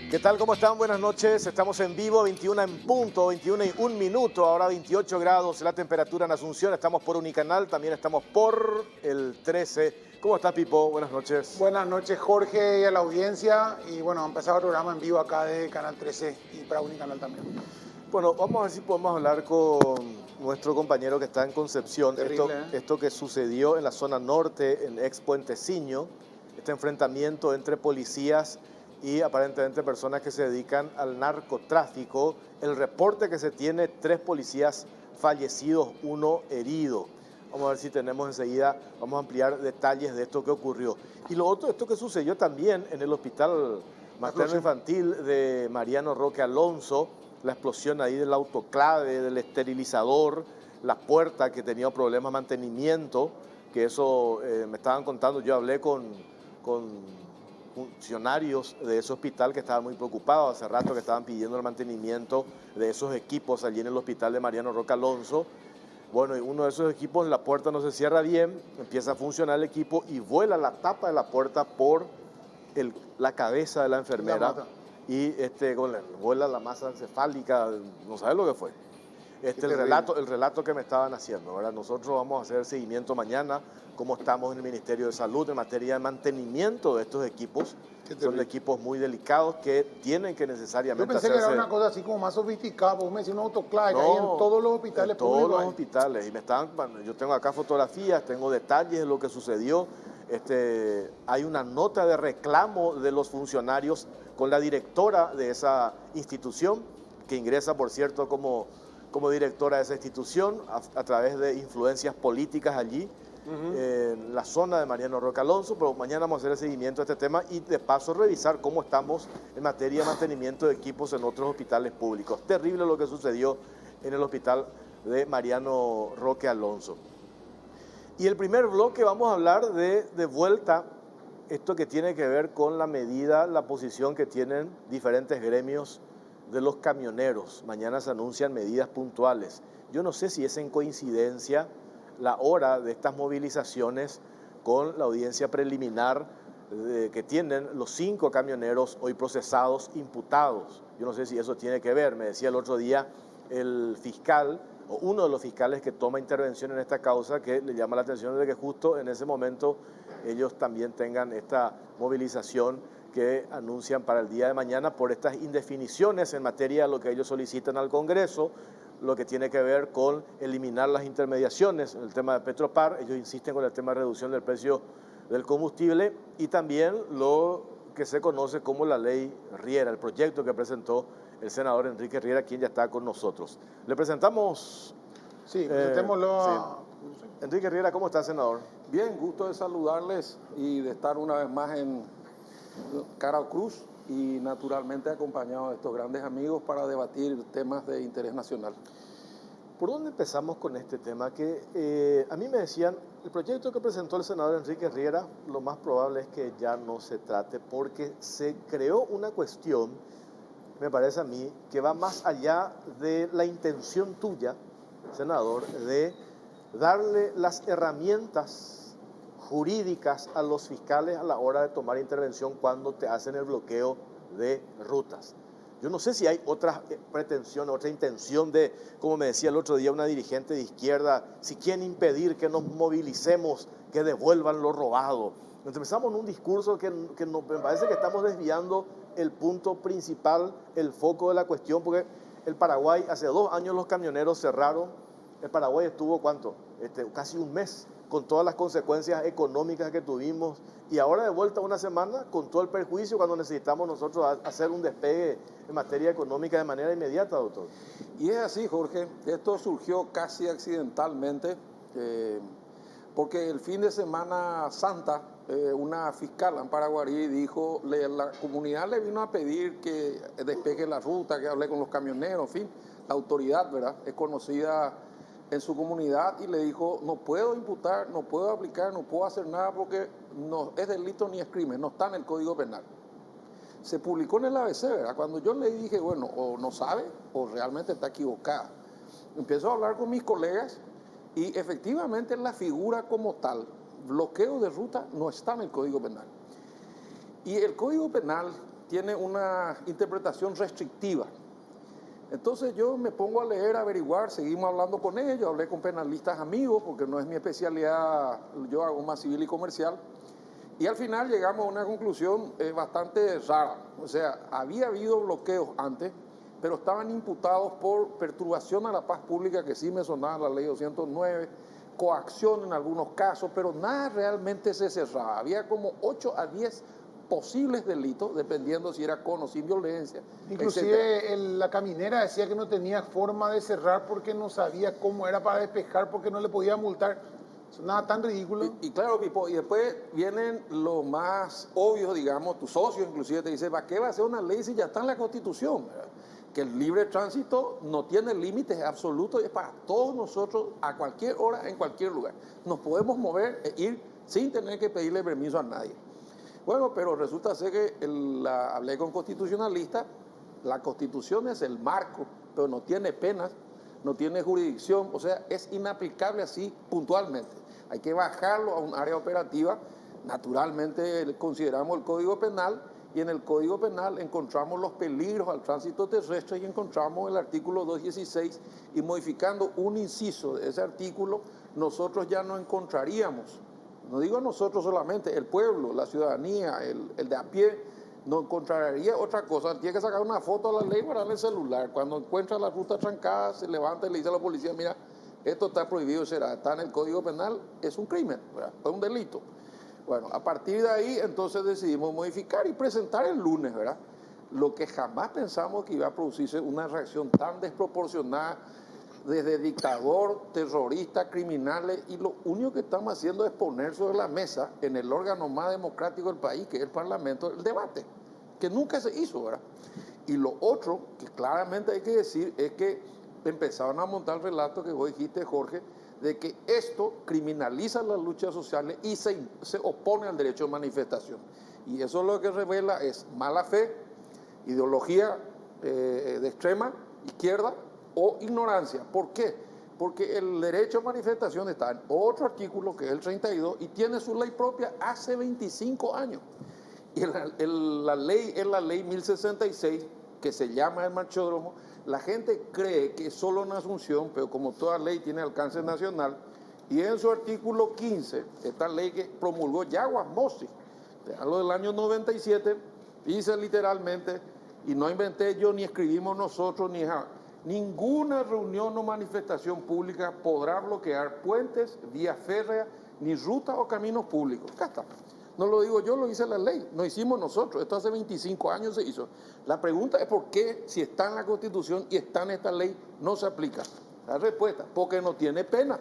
¿Qué tal? ¿Cómo están? Buenas noches. Estamos en vivo, 21 en punto, 21 y 1 minuto, ahora 28 grados la temperatura en Asunción. Estamos por Unicanal, también estamos por el 13. ¿Cómo está, Pipo? Buenas noches. Buenas noches, Jorge, y a la audiencia. Y bueno, ha empezado el programa en vivo acá de Canal 13 y para Unicanal también. Bueno, vamos a ver si podemos hablar con nuestro compañero que está en Concepción. Terrible, Esto que sucedió en la zona norte, en Ex Puenteciño, este enfrentamiento entre policías y aparentemente personas que se dedican al narcotráfico. El reporte que se tiene, 3 policías fallecidos, 1 herido. Vamos a ver si tenemos enseguida, vamos a ampliar detalles de esto que ocurrió. Y lo otro, esto que sucedió también en el hospital materno infantil de Mariano Roque Alonso, la explosión ahí del autoclave, del esterilizador, la puerta que tenía problemas de mantenimiento, que eso me estaban contando, yo hablé con funcionarios de ese hospital que estaban muy preocupados hace rato, que estaban pidiendo el mantenimiento de esos equipos allí en el hospital de Mariano Roque Alonso. Bueno, y uno de esos equipos, la puerta no se cierra bien, empieza a funcionar el equipo y vuela la tapa de la puerta por la cabeza de la enfermera y vuela la masa encefálica, no sabes lo que fue. El relato que me estaban haciendo, ¿verdad? Nosotros vamos a hacer seguimiento mañana, cómo estamos en el Ministerio de Salud en materia de mantenimiento de estos equipos. Son equipos muy delicados que tienen que necesariamente hacerse. Yo pensé que era una cosa así como más sofisticada, vos me decís un autoclave, no, ahí en todos los hospitales públicos. En todos los hospitales, y yo tengo acá fotografías, tengo detalles de lo que sucedió. Hay una nota de reclamo de los funcionarios con la directora de esa institución, que ingresa, por cierto, como directora de esa institución a través de influencias políticas allí, en la zona de Mariano Roque Alonso, pero mañana vamos a hacer el seguimiento de este tema y de paso revisar cómo estamos en materia de mantenimiento de equipos en otros hospitales públicos. Terrible lo que sucedió en el hospital de Mariano Roque Alonso. Y el primer bloque vamos a hablar de vuelta, esto que tiene que ver con la medida, la posición que tienen diferentes gremios de los camioneros. Mañana se anuncian medidas puntuales. Yo no sé si es en coincidencia la hora de estas movilizaciones con la audiencia preliminar que tienen los 5 camioneros hoy procesados, imputados. Yo no sé si eso tiene que ver. Me decía el otro día el fiscal, o uno de los fiscales que toma intervención en esta causa, que le llama la atención de que justo en ese momento ellos también tengan esta movilización que anuncian para el día de mañana por estas indefiniciones en materia de lo que ellos solicitan al Congreso, lo que tiene que ver con eliminar las intermediaciones en el tema de Petropar. Ellos insisten con el tema de reducción del precio del combustible y también lo que se conoce como la ley Riera, el proyecto que presentó el senador Enrique Riera, quien ya está con nosotros. Le presentamos... Sí, presentémoslo a... Enrique Riera, ¿cómo está, senador? Bien, gusto de saludarles y de estar una vez más en Cara Cruz y naturalmente acompañado de estos grandes amigos para debatir temas de interés nacional. ¿Por dónde empezamos con este tema? Que a mí me decían, el proyecto que presentó el senador Enrique Riera, lo más probable es que ya no se trate porque se creó una cuestión, me parece a mí, que va más allá de la intención tuya, senador, de darle las herramientas jurídicas a los fiscales a la hora de tomar intervención cuando te hacen el bloqueo de rutas. Yo no sé si hay otra pretensión, otra intención de, como me decía el otro día una dirigente de izquierda, si quieren impedir que nos movilicemos, que devuelvan lo robado. Entonces empezamos en un discurso que me parece que estamos desviando el punto principal, el foco de la cuestión, porque el Paraguay, hace 2 años los camioneros cerraron, el Paraguay estuvo, ¿cuánto? Casi un mes, con todas las consecuencias económicas que tuvimos, y ahora de vuelta una semana con todo el perjuicio cuando necesitamos nosotros hacer un despegue en materia económica de manera inmediata, doctor. Y es así, Jorge, esto surgió casi accidentalmente, porque el fin de Semana Santa, una fiscal, Amparo Guarí, dijo, la comunidad le vino a pedir que despegue la ruta, que hable con los camioneros, en fin, la autoridad, ¿verdad?, es conocida en su comunidad y le dijo, no puedo imputar, no puedo aplicar, no puedo hacer nada porque no es delito ni es crimen, no está en el Código Penal. Se publicó en el ABC, ¿verdad? Cuando yo le dije, bueno, o no sabe o realmente está equivocada. Empezó a hablar con mis colegas y efectivamente la figura como tal, bloqueo de ruta, no está en el Código Penal. Y el Código Penal tiene una interpretación restrictiva. Entonces yo me pongo a leer, a averiguar, seguimos hablando con ellos, hablé con penalistas amigos, porque no es mi especialidad, yo hago más civil y comercial, y al final llegamos a una conclusión bastante rara. O sea, había habido bloqueos antes, pero estaban imputados por perturbación a la paz pública, que sí me sonaba la ley 209, coacción en algunos casos, pero nada realmente se cerraba. Había como 8 a 10 posibles delitos, dependiendo si era con o sin violencia. Inclusive la caminera decía que no tenía forma de cerrar porque no sabía cómo era para despejar, porque no le podía multar. Eso nada tan ridículo. Y claro, Pipo, y después vienen los más obvios, digamos, tus socios inclusive te dicen, ¿para qué va a ser una ley si ya está en la Constitución? ¿Verdad? Que el libre tránsito no tiene límites absolutos, es para todos nosotros, a cualquier hora, en cualquier lugar. Nos podemos mover e ir sin tener que pedirle permiso a nadie. Bueno, pero resulta ser que hablé con constitucionalistas, la Constitución es el marco, pero no tiene penas, no tiene jurisdicción, o sea, es inaplicable así puntualmente. Hay que bajarlo a un área operativa. Naturalmente consideramos el Código Penal, y en el Código Penal encontramos los peligros al tránsito terrestre y encontramos el artículo 216, y modificando un inciso de ese artículo, nosotros ya no encontraríamos, no digo nosotros solamente, el pueblo, la ciudadanía, el de a pie, no encontraría otra cosa. Tiene que sacar una foto a la ley para el celular. Cuando encuentra la ruta trancada, se levanta y le dice a la policía, mira, esto está prohibido, está en el Código Penal, es un crimen, ¿verdad? Es un delito. Bueno, a partir de ahí, entonces decidimos modificar y presentar el lunes, ¿verdad? Lo que jamás pensamos que iba a producirse una reacción tan desproporcionada desde dictador, terrorista, criminales, y lo único que estamos haciendo es poner sobre la mesa, en el órgano más democrático del país, que es el Parlamento, el debate, que nunca se hizo, ¿verdad? Y lo otro que claramente hay que decir es que empezaron a montar el relato que vos dijiste, Jorge, de que esto criminaliza las luchas sociales y se opone al derecho de manifestación. Y eso lo que revela es mala fe, ideología de extrema izquierda, o ignorancia. ¿Por qué? Porque el derecho a manifestación está en otro artículo, que es el 32, y tiene su ley propia hace 25 años. Y la ley es la ley 1066, que se llama el marchódromo. La gente cree que es solo en Asunción, pero como toda ley tiene alcance nacional, y en su artículo 15, esta ley que promulgó Yaguas Mossi, hablo del año 97, dice literalmente, y no inventé yo, ni escribimos nosotros, ninguna reunión o manifestación pública podrá bloquear puentes, vías férreas, ni rutas o caminos públicos. Acá está. No lo digo yo, lo dice la ley. No hicimos nosotros. Esto hace 25 años se hizo. La pregunta es por qué, si está en la Constitución y está en esta ley, no se aplica. La respuesta, porque no tiene pena.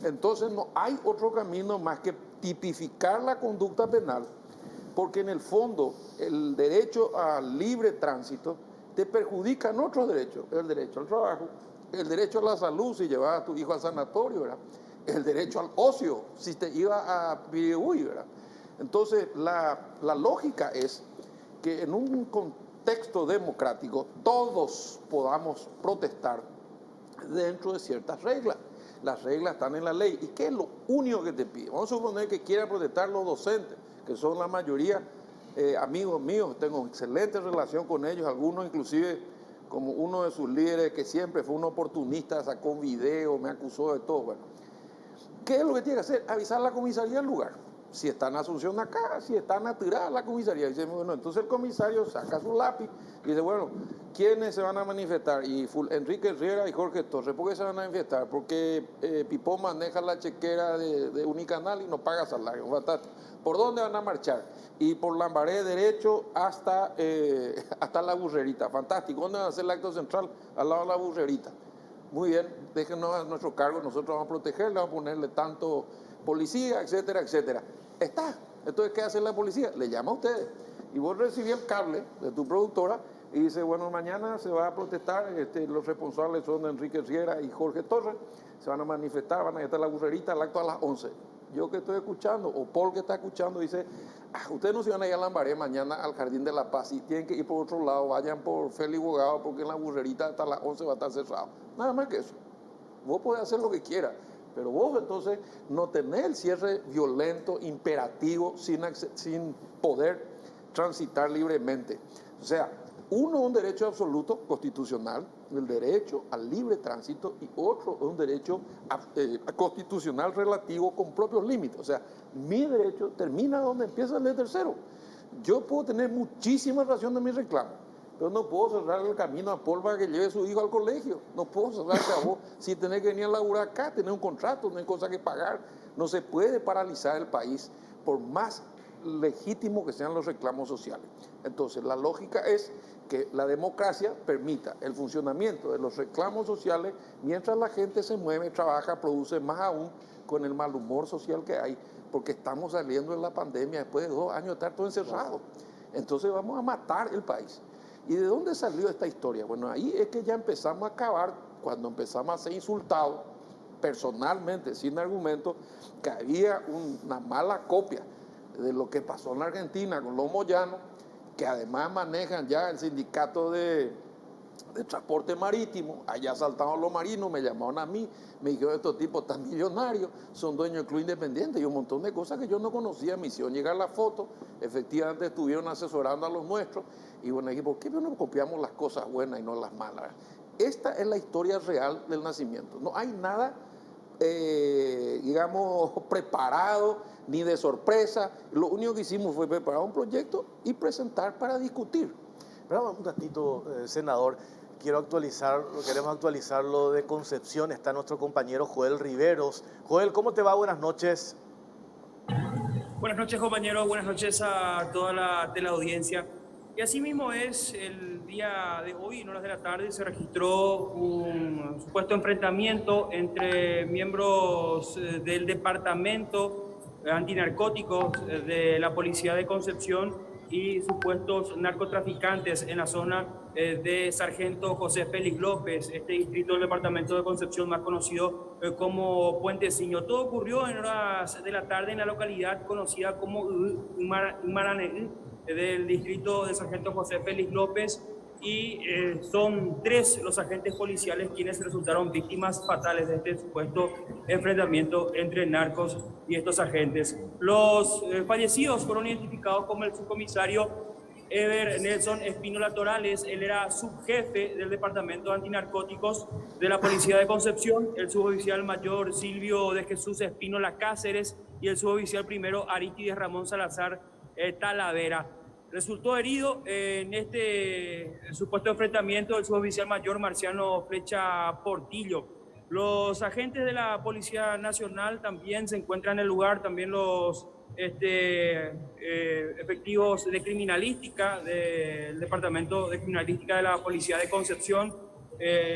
Entonces no hay otro camino más que tipificar la conducta penal, porque en el fondo el derecho al libre tránsito te perjudican otros derechos, el derecho al trabajo, el derecho a la salud si llevabas a tu hijo al sanatorio, ¿verdad? El derecho al ocio si te ibas a Pirihuy, ¿verdad? Entonces la lógica es que en un contexto democrático todos podamos protestar dentro de ciertas reglas. Las reglas están en la ley. ¿Y qué es lo único que te pide? Vamos a suponer que quieran protestar los docentes, que son la mayoría amigos míos, tengo excelente relación con ellos, algunos inclusive como uno de sus líderes que siempre fue un oportunista, sacó un video, me acusó de todo. Bueno, ¿qué es lo que tiene que hacer? Avisar a la comisaría del lugar. Si está en Asunción acá, si está en Atirá, la comisaría. Dice, bueno, entonces el comisario saca su lápiz y dice, bueno, ¿quiénes se van a manifestar? Y Enrique Riera y Jorge Torres. ¿Por qué se van a manifestar? Porque Pipó maneja la chequera de Unicanal y no paga salario. Fantástico. ¿Por dónde van a marchar? Y por Lambaré derecho hasta la Burrerita. Fantástico. ¿Dónde van a hacer el acto central? Al lado de la Burrerita. Muy bien, déjenos a nuestro cargo, nosotros vamos a protegerle, vamos a ponerle tanto policía, etcétera, etcétera. Está. Entonces, ¿qué hace la policía? Le llama a ustedes. Y vos recibís el cable de tu productora y dice, bueno, mañana se va a protestar, los responsables son Enrique Riera y Jorge Torres, se van a manifestar, van a estar la Burrerita, el acto a las 11. Yo que estoy escuchando, o Paul que está escuchando, dice, ustedes no se van a ir a Lambaré mañana al Jardín de la Paz, y tienen que ir por otro lado, vayan por Félix Bogado, porque en la Burrerita hasta las 11 va a estar cerrado. Nada más que eso. Vos podés hacer lo que quieras, pero vos entonces no tenés el cierre violento, imperativo, sin poder transitar libremente. O sea, uno es un derecho absoluto constitucional, el derecho al libre tránsito, y otro es un derecho constitucional relativo con propios límites. O sea, mi derecho termina donde empieza el de tercero. Yo puedo tener muchísima razón de mi reclamo, pero no puedo cerrar el camino a Paul para que lleve a su hijo al colegio. No puedo cerrar a vos si tenés que venir a laburar acá, tener un contrato, no hay cosa que pagar. No se puede paralizar el país por más legítimo que sean los reclamos sociales. Entonces, la lógica es que la democracia permita el funcionamiento de los reclamos sociales mientras la gente se mueve, trabaja, produce, más aún con el mal humor social que hay, porque estamos saliendo de la pandemia después de 2 años de estar todo encerrado. Entonces vamos a matar el país. ¿Y de dónde salió esta historia? Bueno, ahí es que ya empezamos a acabar, cuando empezamos a ser insultados personalmente, sin argumento, que había una mala copia de lo que pasó en la Argentina con los moyanos, que además manejan ya el sindicato de transporte marítimo. Allá saltaron los marinos, me llamaron a mí, me dijeron: estos tipos están millonarios, son dueños del Club Independiente, y un montón de cosas que yo no conocía. Me hicieron llegar la foto, efectivamente estuvieron asesorando a los nuestros, y bueno, dije: ¿por qué no copiamos las cosas buenas y no las malas? Esta es la historia real del nacimiento. No hay nada, digamos, preparado, ni de sorpresa. Lo único que hicimos fue preparar un proyecto y presentar para discutir. Pero un ratito, senador, queremos actualizar lo de Concepción. Está nuestro compañero Joel Riveros. Joel, ¿cómo te va? Buenas noches. Buenas noches, compañero. Buenas noches a toda la teleaudiencia. Y así mismo es, el día de hoy, en horas de la tarde, se registró un supuesto enfrentamiento entre miembros del departamento antinarcóticos de la Policía de Concepción y supuestos narcotraficantes en la zona de Sargento José Félix López, este distrito del departamento de Concepción más conocido como Puenteciño. Todo ocurrió en horas de la tarde en la localidad conocida como Maraneí, del distrito de Sargento José Félix López, y son 3 los agentes policiales quienes resultaron víctimas fatales de este supuesto enfrentamiento entre narcos y estos agentes. Los fallecidos fueron identificados como el subcomisario Ever Nelson Espínola Torales. Él era subjefe del departamento de antinarcóticos de la Policía de Concepción, el suboficial mayor Silvio de Jesús Espínola Cáceres y el suboficial primero Arístides Ramón Salazar Talavera. Resultó herido en este supuesto enfrentamiento el suboficial mayor Marciano Flecha Portillo. Los agentes de la Policía Nacional también se encuentran en el lugar, también los efectivos de criminalística del Departamento de Criminalística de la Policía de Concepción.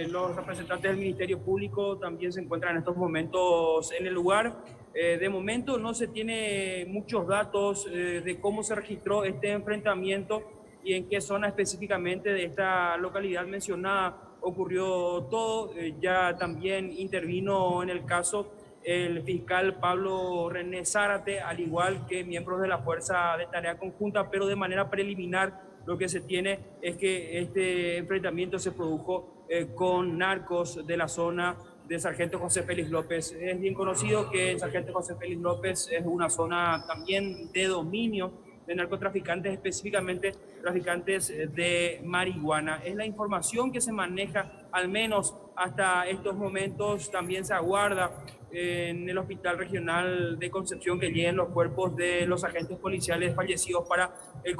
Los representantes del Ministerio Público también se encuentran en estos momentos en el lugar. De momento no se tiene muchos datos de cómo se registró este enfrentamiento y en qué zona específicamente de esta localidad mencionada ocurrió todo. Ya también intervino en el caso el fiscal Pablo René Zárate, al igual que miembros de la Fuerza de Tarea Conjunta, pero de manera preliminar lo que se tiene es que este enfrentamiento se produjo con narcos de la zona de Sargento José Félix López. Es bien conocido que Sargento José Félix López es una zona también de dominio de narcotraficantes, específicamente traficantes de marihuana. Es la información que se maneja, al menos hasta estos momentos. También se aguarda en el Hospital Regional de Concepción que lleguen los cuerpos de los agentes policiales fallecidos para el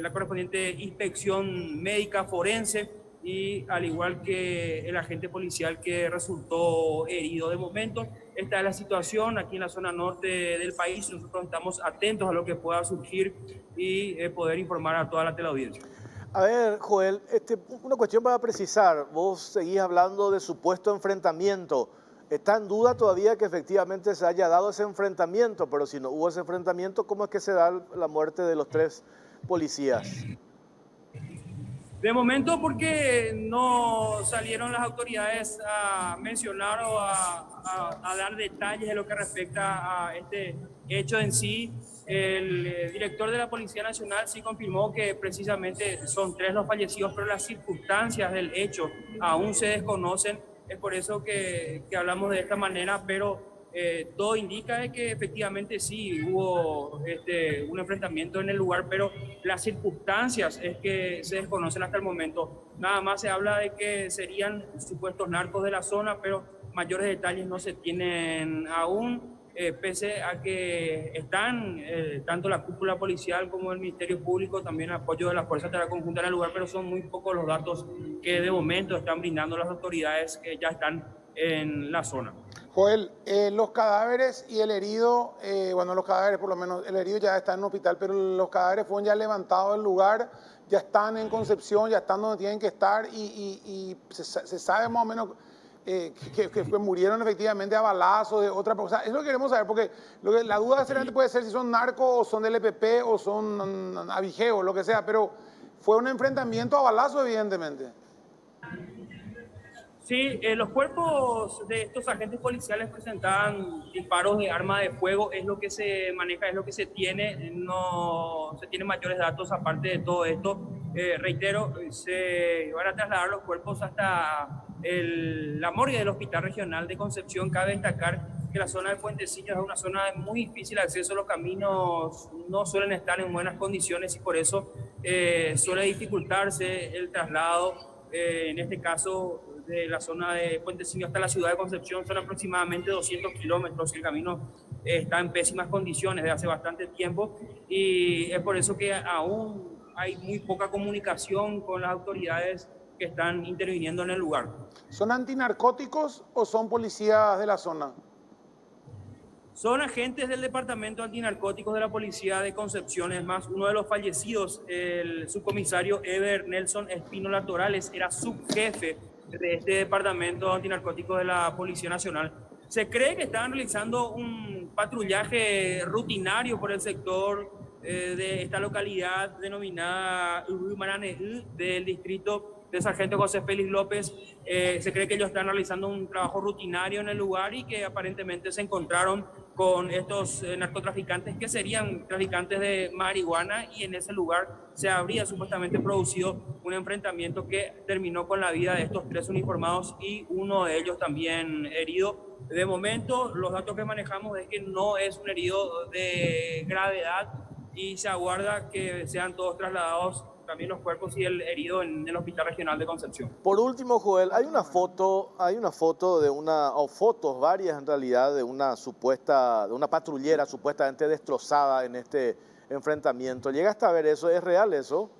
la correspondiente inspección médica forense, y al igual que el agente policial que resultó herido. De momento, esta es la situación aquí en la zona norte del país. Nosotros estamos atentos a lo que pueda surgir y poder informar a toda la teleaudiencia. A ver, Joel, una cuestión para precisar. Vos seguís hablando de supuesto enfrentamiento. ¿Está en duda todavía que efectivamente se haya dado ese enfrentamiento? Pero si no hubo ese enfrentamiento, ¿cómo es que se da la muerte de los 3 policías? De momento, porque no salieron las autoridades a mencionar o a dar detalles de lo que respecta a este hecho en sí. El director de la Policía Nacional sí confirmó que precisamente son 3 los fallecidos, pero las circunstancias del hecho aún se desconocen. Es por eso que hablamos de esta manera, pero todo indica de que efectivamente sí hubo un enfrentamiento en el lugar, pero las circunstancias es que se desconocen hasta el momento. Nada más se habla de que serían supuestos narcos de la zona, pero mayores detalles no se tienen aún, pese a que están tanto la cúpula policial como el Ministerio Público, también apoyo de la Fuerza de Tarea Conjunta en el lugar, pero son muy pocos los datos que de momento están brindando las autoridades que ya están en la zona. Joel, los cadáveres y el herido, bueno, los cadáveres por lo menos, el herido ya está en un hospital, pero los cadáveres fueron ya levantados del lugar, ya están en Concepción, ya están donde tienen que estar y se sabe más o menos que murieron efectivamente a balazos de otra cosa. Es lo que queremos saber, porque la duda seriamente puede ser si son narcos o son del EPP o son avigeos, lo que sea, pero fue un enfrentamiento a balazos evidentemente. Sí, los cuerpos de estos agentes policiales presentaban disparos de arma de fuego, es lo que se maneja, es lo que se tiene, no se tienen mayores datos aparte de todo esto. Reitero, se van a trasladar los cuerpos hasta la morgue del Hospital Regional de Concepción. Cabe destacar que la zona de Puentecillos es una zona de muy difícil de acceso, los caminos no suelen estar en buenas condiciones y por eso suele dificultarse el traslado, en este caso de la zona de Puentecillos hasta la ciudad de Concepción. Son aproximadamente 200 kilómetros, el camino está en pésimas condiciones desde hace bastante tiempo y es por eso que aún hay muy poca comunicación con las autoridades que están interviniendo en el lugar. ¿Son antinarcóticos o son policías de la zona? Son agentes del Departamento Antinarcóticos de la Policía de Concepción. Es más, uno de los fallecidos, el subcomisario Ever Nelson Espínola Torales, era subjefe de este Departamento Antinarcóticos de la Policía Nacional. Se cree que estaban realizando un patrullaje rutinario por el sector de esta localidad denominada Urumaranehí, del distrito de Sargento José Félix López. Se cree que ellos están realizando un trabajo rutinario en el lugar y que aparentemente se encontraron con estos narcotraficantes que serían traficantes de marihuana, y en ese lugar se habría supuestamente producido un enfrentamiento que terminó con la vida de estos 3 uniformados y uno de ellos también herido. De momento, los datos que manejamos es que no es un herido de gravedad y se aguarda que sean todos trasladados, también los cuerpos y el herido, en el Hospital Regional de Concepción. Por último, Joel, hay una foto de o fotos varias en realidad, de una patrullera supuestamente destrozada en este enfrentamiento. ¿Llegaste a ver eso? ¿Es real eso?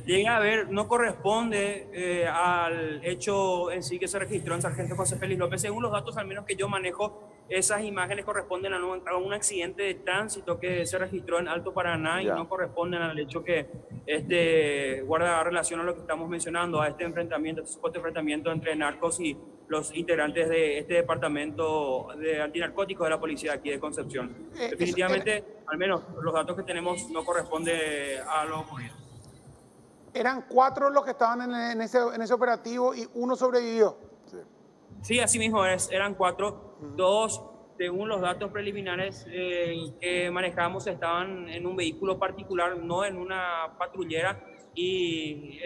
Llega a ver, no corresponde al hecho en sí que se registró en Sargento José Félix López. Según los datos al menos que yo manejo, esas imágenes corresponden a un accidente de tránsito que se registró en Alto Paraná y no corresponden al hecho que guarda relación a lo que estamos mencionando, a este enfrentamiento, este supuesto enfrentamiento entre narcos y los integrantes de este departamento de antinarcóticos de la policía aquí de Concepción. Definitivamente, al menos los datos que tenemos no corresponden a lo ocurrido. Eran 4 los que estaban en ese operativo y uno sobrevivió. Sí, así mismo eran 4. 2, según los datos preliminares que manejamos, estaban en un vehículo particular, no en una patrullera, y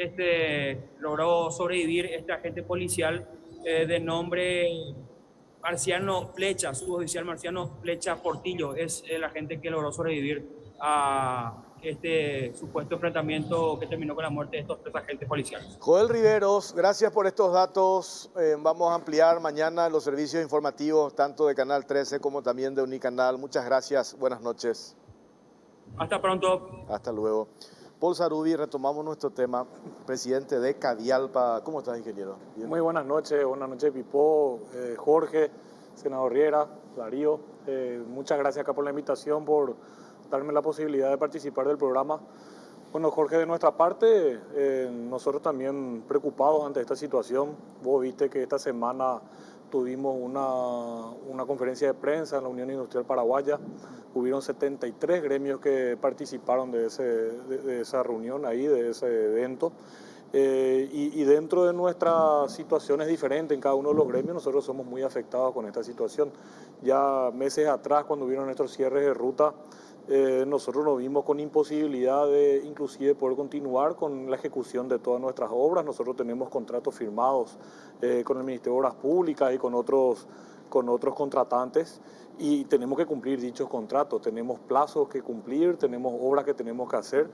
logró sobrevivir este agente policial de nombre Marciano Flecha, suboficial Marciano Flecha Portillo. Es el agente que logró sobrevivir a este supuesto enfrentamiento que terminó con la muerte de estos 3 agentes policiales. Joel Riveros, gracias por estos datos. Vamos a ampliar mañana los servicios informativos, tanto de Canal 13 como también de Unicanal. Muchas gracias, buenas noches. Hasta pronto. Hasta luego. Paul Sarubi, retomamos nuestro tema. Presidente de Cadialpa. ¿Cómo estás, ingeniero? ¿Bien? Muy buenas noches Pipo, Jorge, senador Riera, Darío. Muchas gracias acá por la invitación, por darme la posibilidad de participar del programa. Bueno, Jorge, de nuestra parte, nosotros también preocupados ante esta situación. Vos viste que esta semana tuvimos una conferencia de prensa en la Unión Industrial Paraguaya. Hubieron 73 gremios que participaron de esa reunión ahí, de ese evento. Y dentro de nuestras situaciones diferentes en cada uno de los gremios, nosotros somos muy afectados con esta situación. Ya meses atrás, cuando hubieron estos cierres de ruta, nosotros nos vimos con imposibilidad de inclusive poder continuar con la ejecución de todas nuestras obras. Nosotros tenemos contratos firmados con el Ministerio de Obras Públicas y con otros con otros contratantes y tenemos que cumplir dichos contratos. Tenemos plazos que cumplir, tenemos obras que tenemos que hacer.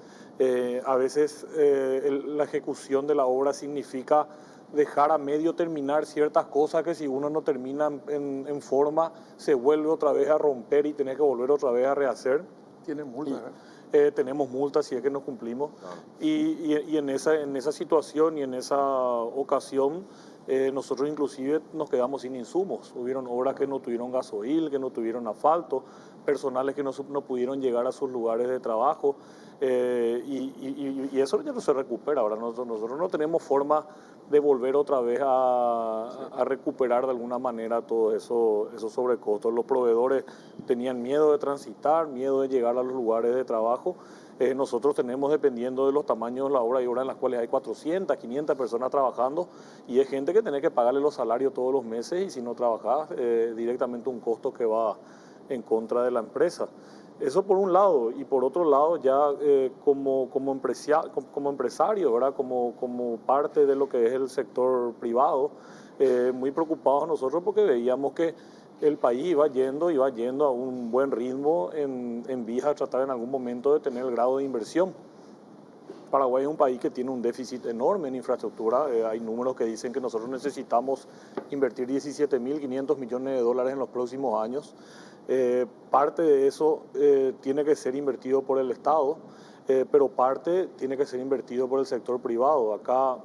A veces la ejecución de la obra significa dejar a medio terminar ciertas cosas que si uno no termina en forma, se vuelve otra vez a romper y tiene que volver otra vez a rehacer. Tienen multas, Tenemos multas si es que no cumplimos. Y en esa situación y en esa ocasión, nosotros inclusive nos quedamos sin insumos. Hubieron obras que no tuvieron gasoil, que no tuvieron asfalto, personales que no pudieron llegar a sus lugares de trabajo. Y eso ya no se recupera. Ahora nosotros no tenemos forma de volver otra vez a recuperar de alguna manera todo esos sobrecostos. Los proveedores tenían miedo de transitar, miedo de llegar a los lugares de trabajo. Nosotros tenemos, dependiendo de los tamaños de la obra, hay obras en las cuales hay 400, 500 personas trabajando y es gente que tiene que pagarle los salarios todos los meses y si no trabajas, directamente un costo que va en contra de la empresa. Eso por un lado, y por otro lado ya como empresario, ¿verdad? Como parte de lo que es el sector privado, muy preocupados nosotros porque veíamos que el país iba yendo a un buen ritmo en vías a tratar en algún momento de tener el grado de inversión. Paraguay es un país que tiene un déficit enorme en infraestructura. Hay números que dicen que nosotros necesitamos invertir 17.500 millones de dólares en los próximos años. Parte de eso tiene que ser invertido por el Estado, pero parte tiene que ser invertido por el sector privado. Acá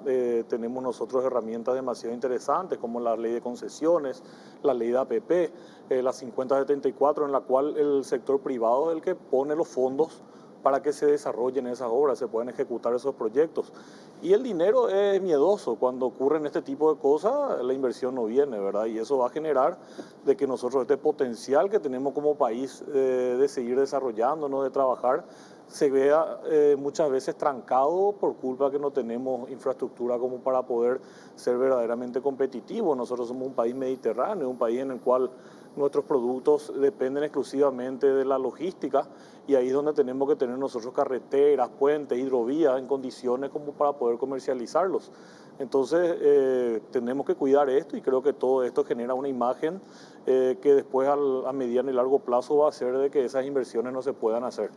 tenemos nosotros herramientas demasiado interesantes como la ley de concesiones, la ley de APP, la 5074, en la cual el sector privado es el que pone los fondos para que se desarrollen esas obras, se puedan ejecutar esos proyectos. Y el dinero es miedoso, cuando ocurren este tipo de cosas, la inversión no viene, ¿verdad? Y eso va a generar de que nosotros este potencial que tenemos como país de seguir desarrollándonos, de trabajar, se vea muchas veces trancado por culpa que no tenemos infraestructura como para poder ser verdaderamente competitivos. Nosotros somos un país mediterráneo, un país en el cual nuestros productos dependen exclusivamente de la logística y ahí es donde tenemos que tener nosotros carreteras, puentes, hidrovías en condiciones como para poder comercializarlos. Entonces tenemos que cuidar esto y creo que todo esto genera una imagen que después a mediano y largo plazo va a hacer de que esas inversiones no se puedan hacer.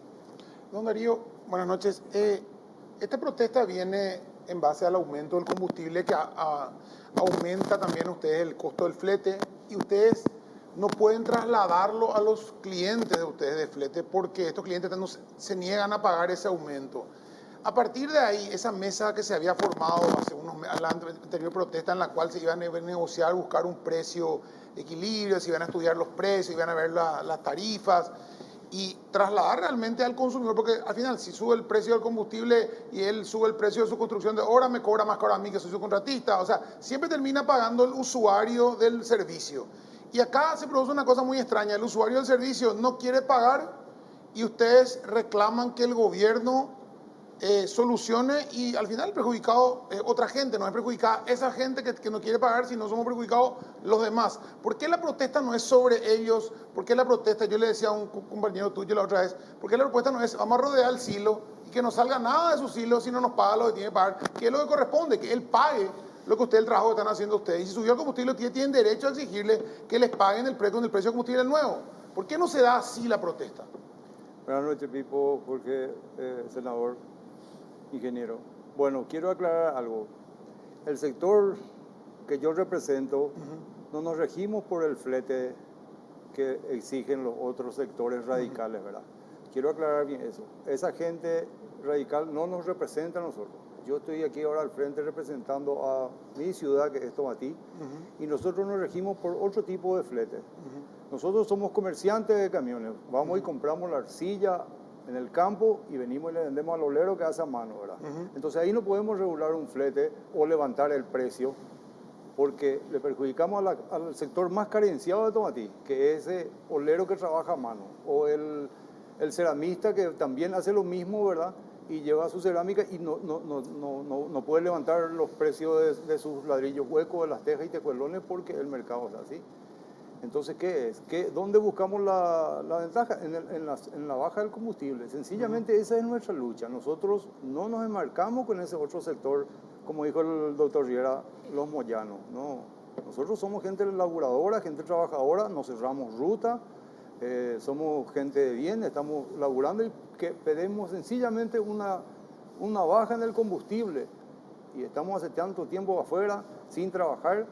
Don Darío, buenas noches. Esta protesta viene en base al aumento del combustible que aumenta también ustedes el costo del flete y ustedes no pueden trasladarlo a los clientes de ustedes de flete porque estos clientes se niegan a pagar ese aumento. A partir de ahí, esa mesa que se había formado hace unos meses, la anterior protesta en la cual se iban a negociar, buscar un precio de equilibrio, se iban a estudiar los precios, iban a ver las tarifas y trasladar realmente al consumidor, porque al final si sube el precio del combustible y él sube el precio de su construcción de obra, me cobra más caro a mí que soy su contratista, o sea, siempre termina pagando el usuario del servicio. Y acá se produce una cosa muy extraña, el usuario del servicio no quiere pagar y ustedes reclaman que el gobierno solucione y al final el perjudicado es otra gente, no es perjudicada esa gente que no quiere pagar, sino somos perjudicados los demás. ¿Por qué la protesta no es sobre ellos? ¿Por qué la protesta? Yo le decía a un compañero tuyo la otra vez, ¿por qué la propuesta no es vamos a rodear el silo y que no salga nada de su silo si no nos paga lo que tiene que pagar? Que es lo que corresponde, que él pague lo que el trabajo que están haciendo ustedes. Y si subió el combustible, tienen derecho a exigirle que les paguen el precio del combustible nuevo. ¿Por qué no se da así la protesta? Buenas noches, Pipo, Jorge, senador, ingeniero. Bueno, quiero aclarar algo. El sector que yo represento, no nos regimos por el flete que exigen los otros sectores radicales, ¿verdad? Quiero aclarar bien eso. Esa gente radical no nos representa a nosotros. Yo estoy aquí ahora al frente representando a mi ciudad, que es Tomatí, y nosotros nos regimos por otro tipo de flete. Nosotros somos comerciantes de camiones. Vamos y compramos la arcilla en el campo y venimos y le vendemos al olero que hace a mano, ¿verdad? Entonces ahí no podemos regular un flete o levantar el precio porque le perjudicamos al sector más carenciado de Tomatí, que es ese olero que trabaja a mano, o el ceramista que también hace lo mismo, ¿verdad? Y lleva su cerámica y no puede levantar los precios de sus ladrillos huecos, de las tejas y tejuelones porque el mercado es así. Entonces, ¿qué es? ¿Dónde buscamos la ventaja? En la baja del combustible. Sencillamente esa es nuestra lucha. Nosotros no nos enmarcamos con ese otro sector, como dijo el doctor Riera, los moyanos. No, Nosotros somos gente laburadora, gente trabajadora, no cerramos ruta, somos gente de bien, estamos laburando y que pedimos sencillamente una baja en el combustible. Y estamos hace tanto tiempo afuera sin trabajar.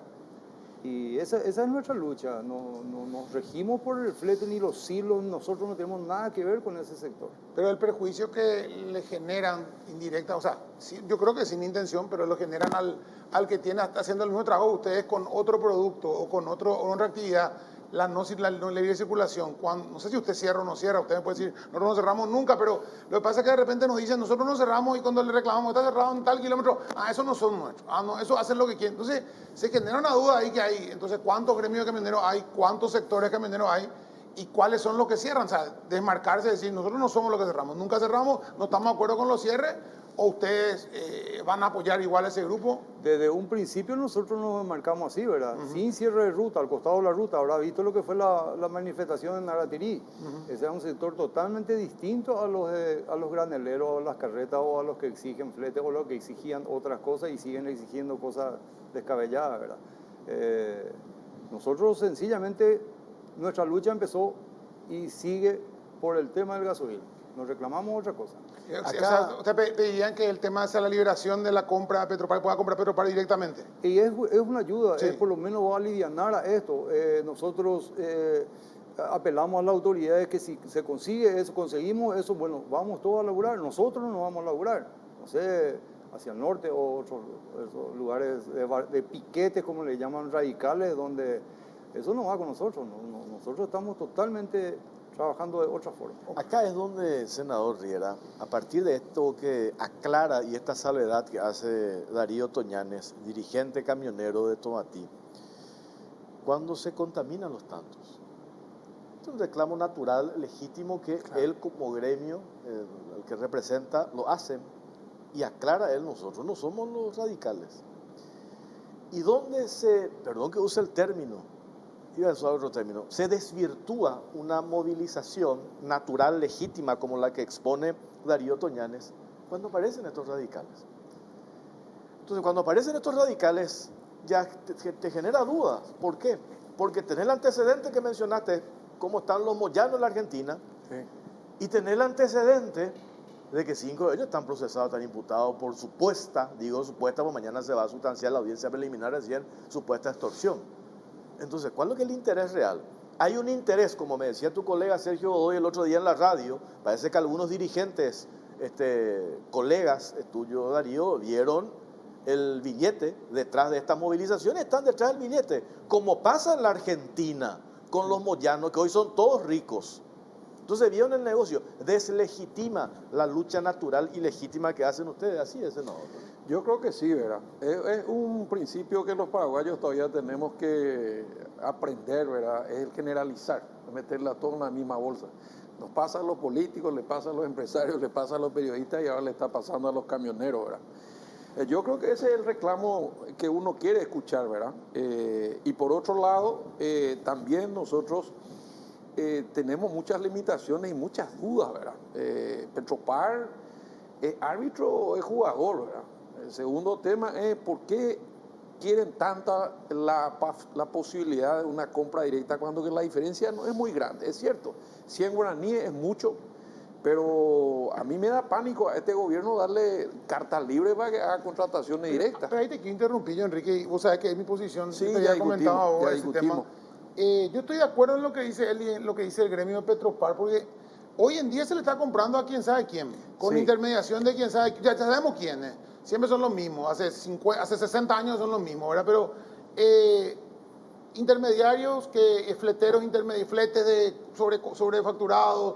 Y esa es nuestra lucha. No nos regimos por el flete ni los silos, nosotros no tenemos nada que ver con ese sector. Pero el perjuicio que le generan indirecta, o sea, yo creo que sin intención, pero lo generan al que está haciendo el mismo trabajo ustedes con otro producto o con otra actividad, la no libre circulación. No sé si usted cierra o no cierra, usted me puede decir, nosotros no cerramos nunca, pero lo que pasa es que de repente nos dicen, nosotros no cerramos, y cuando le reclamamos, está cerrado en tal kilómetro, eso no son nuestros, no, eso hacen lo que quieren. entonces se genera una duda ahí que hay. Entonces, ¿cuántos gremios de camioneros hay? ¿Cuántos sectores camioneros hay? ¿Y cuáles son los que cierran? O sea, desmarcarse, decir, nosotros no somos los que cerramos, nunca cerramos, no estamos de acuerdo con los cierres, o ustedes van a apoyar igual a ese grupo. Desde un principio nosotros nos marcamos así, ¿verdad? Sin cierre de ruta, al costado de la ruta. Habrá visto lo que fue la manifestación en Naratirí. Ese es un sector totalmente distinto a los graneleros, a las carretas o a los que exigen flete o los que exigían otras cosas y siguen exigiendo cosas descabelladas, ¿verdad? Nosotros sencillamente, nuestra lucha empezó y sigue por el tema del gasoil. Nos reclamamos otra cosa. Acá, ¿ustedes pedirían que el tema sea la liberación de la compra de Petropar, pueda comprar Petropar directamente? Y es una ayuda, Sí. por lo menos va a alivianar a esto. Nosotros apelamos a las autoridades que si se consigue eso, conseguimos eso, bueno, vamos todos a laburar. Nosotros no vamos a laburar. No sé, hacia el norte o otros esos lugares de piquetes, como le llaman, radicales, donde eso no va con nosotros. Nosotros estamos totalmente trabajando de otra forma. Acá es donde, senador Riera, a partir de esto que aclara y esta salvedad que hace Darío Toñanes, dirigente camionero de Tomatí, cuando se contaminan los tantos. Es un reclamo natural, legítimo, que él como gremio, el que representa, lo hace y aclara él, nosotros no somos los radicales. Y donde perdón que use el término, iba a usar otro término, se desvirtúa una movilización natural, legítima, como la que expone Darío Toñanes, cuando aparecen estos radicales. Entonces, cuando aparecen estos radicales, ya te genera dudas. ¿Por qué? Porque tenés el antecedente que mencionaste, cómo están los moyanos en la Argentina, y tenés el antecedente de que 5 de ellos están procesados, están imputados por supuesta, porque mañana se va a sustanciar la audiencia preliminar, recién supuesta extorsión. Entonces, ¿cuál es el interés real? Hay un interés, como me decía tu colega Sergio Godoy el otro día en la radio, parece que algunos dirigentes, colegas tuyo, Darío, vieron el billete detrás de esta movilización, están detrás del billete, como pasa en la Argentina con los moyanos, que hoy son todos ricos. Entonces vieron el negocio, deslegitima la lucha natural y legítima que hacen ustedes, así es, senador. Yo creo que sí, ¿verdad? Es un principio que los paraguayos todavía tenemos que aprender, ¿verdad? Es el generalizar, meterla toda en la misma bolsa. Nos pasa a los políticos, le pasa a los empresarios, le pasa a los periodistas y ahora le está pasando a los camioneros, ¿verdad? Yo creo que ese es el reclamo que uno quiere escuchar, ¿verdad? Y por otro lado, también nosotros tenemos muchas limitaciones y muchas dudas, ¿verdad? Petropar es árbitro o es jugador, ¿verdad? El segundo tema es por qué quieren tanta la posibilidad de una compra directa cuando que la diferencia no es muy grande. Es cierto, 100 guaraníes es mucho, pero a mí me da pánico a este gobierno darle cartas libres para que haga contrataciones directas. Pero ahí te quiero interrumpir yo, Enrique. Vos sabés que es mi posición. Sí, te ya había discutimos, comentado ahora ya ese discutimos. tema. Yo estoy de acuerdo en lo que dice él y en lo que dice el gremio de Petropar, porque hoy en día se le está comprando a quién sabe quién, con Sí. intermediación de quién sabe, ya sabemos quiénes, siempre son los mismos, hace 60 años son los mismos, ¿verdad? Pero intermediarios, fleteros, fletes de sobrefacturados,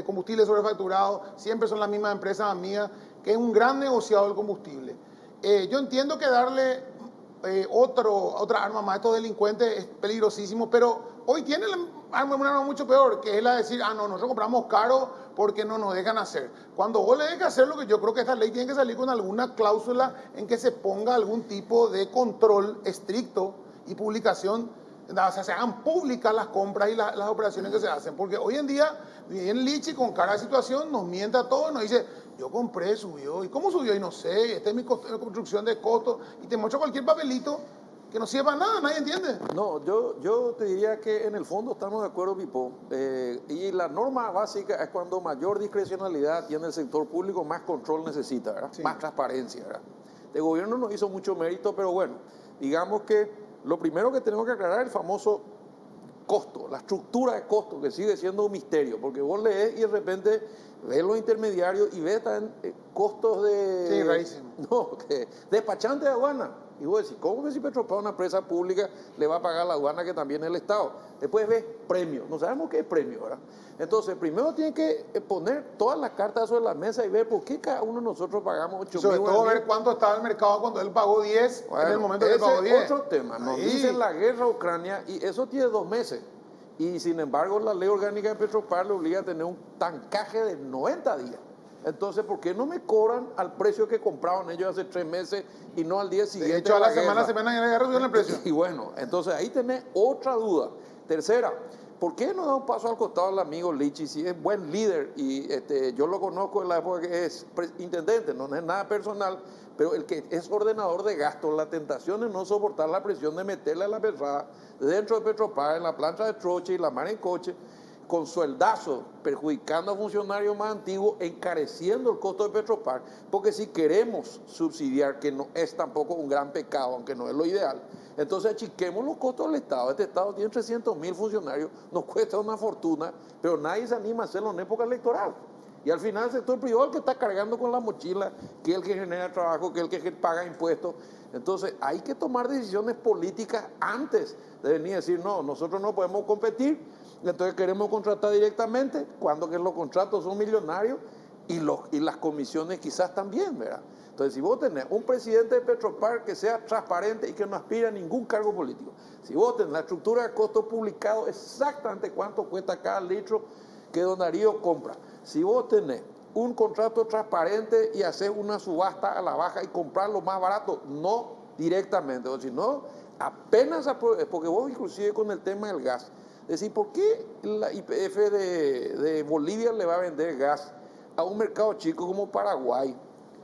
combustibles sobrefacturados, siempre son las mismas empresas amigas, que es un gran negociado el combustible. Yo entiendo que darle otra arma más a estos delincuentes es peligrosísimo, pero hoy tienen una arma mucho peor, que es la de decir, no, nosotros compramos caro porque no nos dejan hacer. Cuando vos le dejas hacer, lo que yo creo que esta ley tiene que salir con alguna cláusula en que se ponga algún tipo de control estricto y publicación, o sea, se hagan públicas las compras y las operaciones que se hacen, porque hoy en día viene Lichi con cara de situación, nos miente a todos, nos dice, yo compré, subió, ¿y cómo subió? Y no sé, esta es mi construcción de costos, y te muestro cualquier papelito que no sirve para nada, nadie entiende. No, yo te diría que en el fondo estamos de acuerdo, Pipo. Y la norma básica es cuando mayor discrecionalidad tiene el sector público, más control necesita, ¿verdad? Sí. Más transparencia, ¿verdad? El gobierno no hizo mucho mérito, pero bueno, digamos que lo primero que tenemos que aclarar es el famoso costo, la estructura de costo, que sigue siendo un misterio, porque vos lees y de repente ves los intermediarios y ves también costos de... Sí, rarísimo. No, que despachante de aduana. Y vos decís, ¿cómo que si Petropar, una empresa pública, le va a pagar la aduana que también es el Estado? Después ves premio, no sabemos qué es premio, ¿verdad? Entonces, primero tiene que poner todas las cartas sobre la mesa y ver por qué cada uno de nosotros pagamos 8 Sobre todo ver cuánto estaba el mercado cuando él pagó 10, en el momento que él pagó 10. Ese es otro tema. Nos Ahí. dicen la guerra a Ucrania y eso tiene 2 meses. Y sin embargo, la ley orgánica de Petropar le obliga a tener un tancaje de 90 días. Entonces, ¿por qué no me cobran al precio que compraron ellos hace 3 meses y no al día siguiente? De hecho, a la guerra? semana y la guerra subieron el precio. Y bueno, entonces ahí tenés otra duda. Tercera, ¿por qué no da un paso al costado al amigo Lichi? Si es buen líder y yo lo conozco en la época que es intendente, no es nada personal, pero el que es ordenador de gastos, la tentación es no soportar la presión de meterle a la pesada dentro de Petropar, en la plancha de troche y la mar en coche, con sueldazo, perjudicando a funcionarios más antiguos, encareciendo el costo de Petropar, porque si queremos subsidiar, que no es tampoco un gran pecado, aunque no es lo ideal, entonces achiquemos los costos del Estado. Este Estado tiene 300.000 funcionarios, nos cuesta una fortuna, pero nadie se anima a hacerlo en época electoral. Y al final el sector privado es el que está cargando con la mochila, que es el que genera trabajo, que es el que paga impuestos. Entonces hay que tomar decisiones políticas antes de venir a decir, no, nosotros no podemos competir, entonces queremos contratar directamente, cuando que los contratos son millonarios y las comisiones quizás también, ¿verdad? Entonces, si vos tenés un presidente de Petropar que sea transparente y que no aspire a ningún cargo político, si vos tenés la estructura de costos publicado exactamente cuánto cuesta cada litro que Don Darío compra, si vos tenés un contrato transparente y haces una subasta a la baja y comprar lo más barato, no directamente, o si no, apenas, porque vos inclusive con el tema del gas, decís, ¿por qué la YPF de Bolivia le va a vender gas a un mercado chico como Paraguay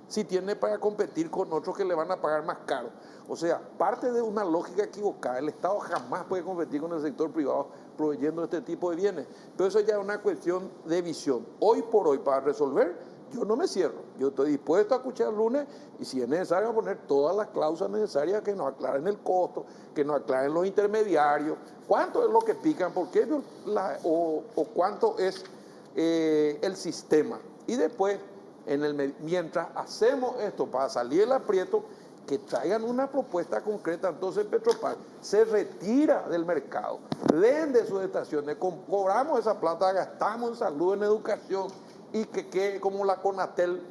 si tiene para competir con otros que le van a pagar más caro? O sea, parte de una lógica equivocada. El Estado jamás puede competir con el sector privado proveyendo este tipo de bienes. Pero eso ya es una cuestión de visión. Hoy por hoy, para resolver, yo no me cierro. Yo estoy dispuesto a escuchar el lunes y si es necesario poner todas las cláusulas necesarias que nos aclaren el costo, que nos aclaren los intermediarios, cuánto es lo que pican, por qué o cuánto es el sistema. Y después, mientras hacemos esto para salir del aprieto, que traigan una propuesta concreta. Entonces Petropar se retira del mercado, vende sus estaciones, cobramos esa plata, gastamos en salud, en educación y que quede como la Conatel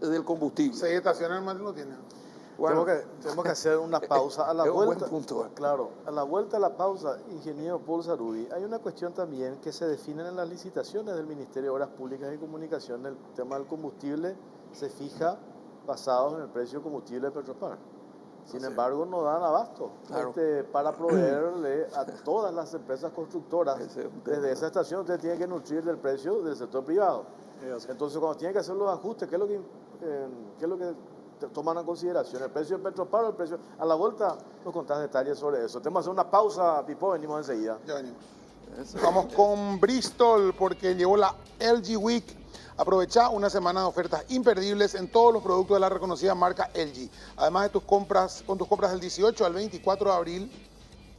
del combustible. 6 estaciones más lo tienen. Bueno, tenemos que hacer una pausa. A la es un buen vuelta, punto. claro, a la vuelta a la pausa, ingeniero Paul Zarubi, hay una cuestión también que se define en las licitaciones del Ministerio de Obras Públicas y Comunicación. El tema del combustible se fija basado en el precio del combustible de Petropar. Sin embargo, no dan abasto para proveerle a todas las empresas constructoras. Desde esa estación usted tiene que nutrir del precio del sector privado. Entonces, cuando tiene que hacer los ajustes, ¿qué es lo que toman en consideración? ¿El precio de Petropar o el precio? A la vuelta nos contás detalles sobre eso. Tenemos que hacer una pausa, Pipo, venimos enseguida. Ya venimos. Vamos con Bristol porque llegó la LG Week. Aprovecha una semana de ofertas imperdibles en todos los productos de la reconocida marca LG. Además de con tus compras del 18 al 24 de abril,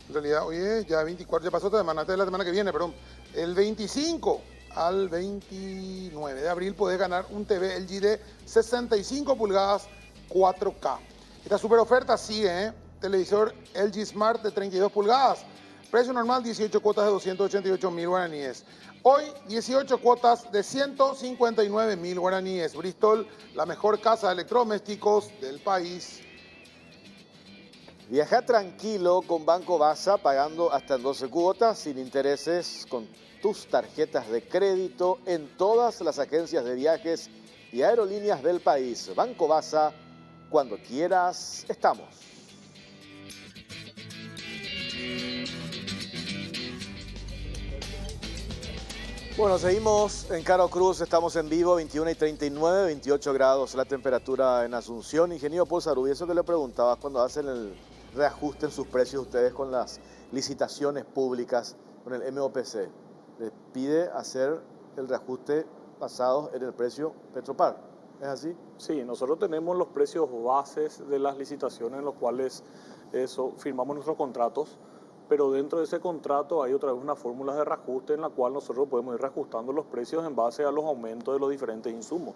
en realidad, oye, ya 24, ya pasó esta semana, esta es la semana que viene, perdón. El 25 al 29 de abril podés ganar un TV LG de 65 pulgadas 4K. Esta super oferta sigue, televisor LG Smart de 32 pulgadas. Precio normal, 18 cuotas de 288.000 guaraníes. Hoy, 18 cuotas de 159.000 guaraníes. Bristol, la mejor casa de electrodomésticos del país. Viaja tranquilo con Banco Basa, pagando hasta en 12 cuotas, sin intereses, con tus tarjetas de crédito en todas las agencias de viajes y aerolíneas del país. Banco Basa, cuando quieras, estamos. Bueno, seguimos en Caro Cruz, estamos en vivo, 21:39, 28 grados la temperatura en Asunción. Ingeniero Paul Zarubi, eso que le preguntabas cuando hacen reajusten sus precios ustedes con las licitaciones públicas, con el MOPC. Les pide hacer el reajuste basado en el precio Petropar. ¿Es así? Sí, nosotros tenemos los precios bases de las licitaciones en los cuales firmamos nuestros contratos, pero dentro de ese contrato hay otra vez una fórmula de reajuste en la cual nosotros podemos ir reajustando los precios en base a los aumentos de los diferentes insumos.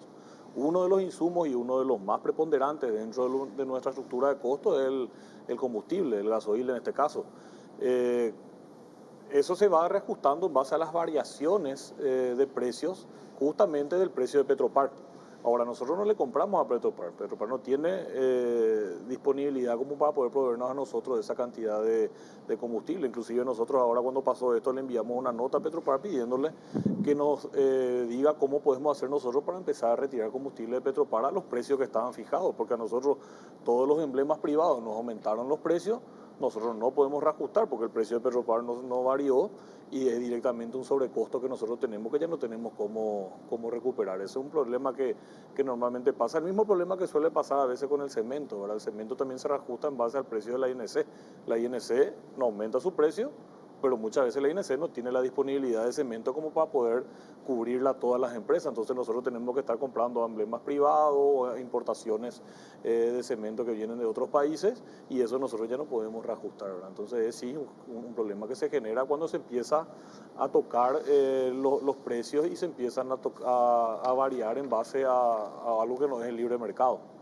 Uno de los insumos y uno de los más preponderantes dentro de nuestra estructura de costo es el combustible, el gasoil en este caso. Eso se va reajustando en base a las variaciones de precios justamente del precio de Petropar. Ahora, nosotros no le compramos a Petropar. Petropar no tiene disponibilidad como para poder proveernos a nosotros de esa cantidad de combustible. Inclusive nosotros ahora cuando pasó esto le enviamos una nota a Petropar pidiéndole que nos diga cómo podemos hacer nosotros para empezar a retirar combustible de Petropar a los precios que estaban fijados. Porque a nosotros todos los emblemas privados nos aumentaron los precios. Nosotros no podemos reajustar porque el precio de Petropar no varió y es directamente un sobrecosto que nosotros tenemos que ya no tenemos cómo recuperar. Ese es un problema que normalmente pasa. El mismo problema que suele pasar a veces con el cemento, ¿verdad? El cemento también se reajusta en base al precio de la INC. La INC no aumenta su precio, pero muchas veces la INC no tiene la disponibilidad de cemento como para poder cubrirla a todas las empresas. Entonces nosotros tenemos que estar comprando emblemas privados o importaciones de cemento que vienen de otros países y eso nosotros ya no podemos reajustar, ¿verdad? Entonces es sí un problema que se genera cuando se empieza a tocar los precios y se empiezan a variar en base a algo que no es el libre mercado.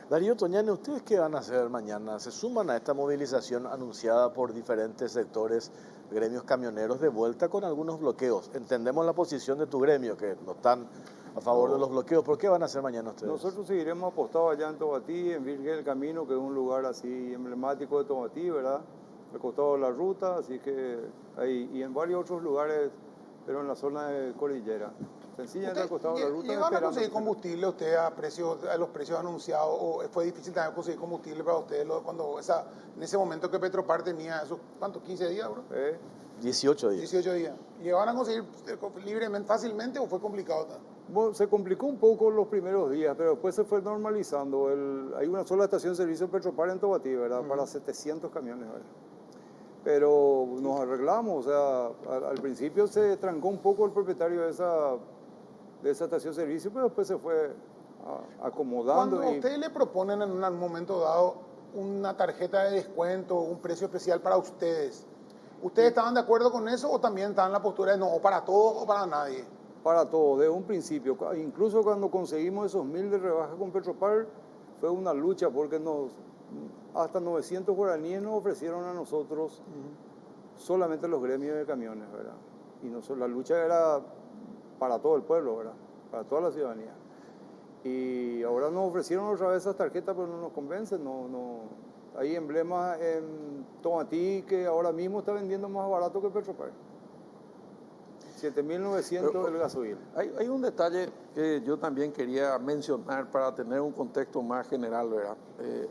Darío Toñane, ¿ustedes qué van a hacer mañana? ¿Se suman a esta movilización anunciada por diferentes sectores, gremios camioneros, de vuelta con algunos bloqueos? Entendemos la posición de tu gremio, que no están a favor de los bloqueos. ¿Por qué van a hacer mañana ustedes? Nosotros seguiremos apostados allá en Tomatí, en Virgen del Camino, que es un lugar así emblemático de Tomatí, ¿verdad? Al costado de la ruta, así que ahí, y en varios otros lugares, pero en la zona de Cordillera. Sencillamente al costado de la ruta. ¿Llegaron a conseguir combustible usted a los precios anunciados o fue difícil también conseguir combustible para ustedes en ese momento que Petropar tenía esos, ¿cuántos? ¿15 días, bro? 18 días. 18 días. ¿Llegaron a conseguir libremente, fácilmente o fue complicado? Bueno, se complicó un poco los primeros días, pero después se fue normalizando. Hay una sola estación de servicio de Petropar en Tomatí, ¿verdad? Para 700 camiones, ¿verdad? Pero nos arreglamos, o sea, al principio se trancó un poco el propietario de esa estación de servicio, pero después se fue acomodando. Cuando ustedes le proponen en un momento dado una tarjeta de descuento, un precio especial para ustedes, ¿ustedes estaban de acuerdo con eso o también estaban en la postura de no, o para todos o para nadie? Para todo, desde un principio. Incluso cuando conseguimos esos 1000 de rebaja con Petropar, fue una lucha porque hasta 900 guaraníes nos ofrecieron a nosotros solamente los gremios de camiones, ¿verdad? Y la lucha era para todo el pueblo, ¿verdad? Para toda la ciudadanía. Y ahora nos ofrecieron otra vez esas tarjetas, pero no nos convencen. Hay emblemas en Tomatí que ahora mismo está vendiendo más barato que Petropar. 7.900 el gasoil. Hay un detalle que yo también quería mencionar para tener un contexto más general, ¿verdad?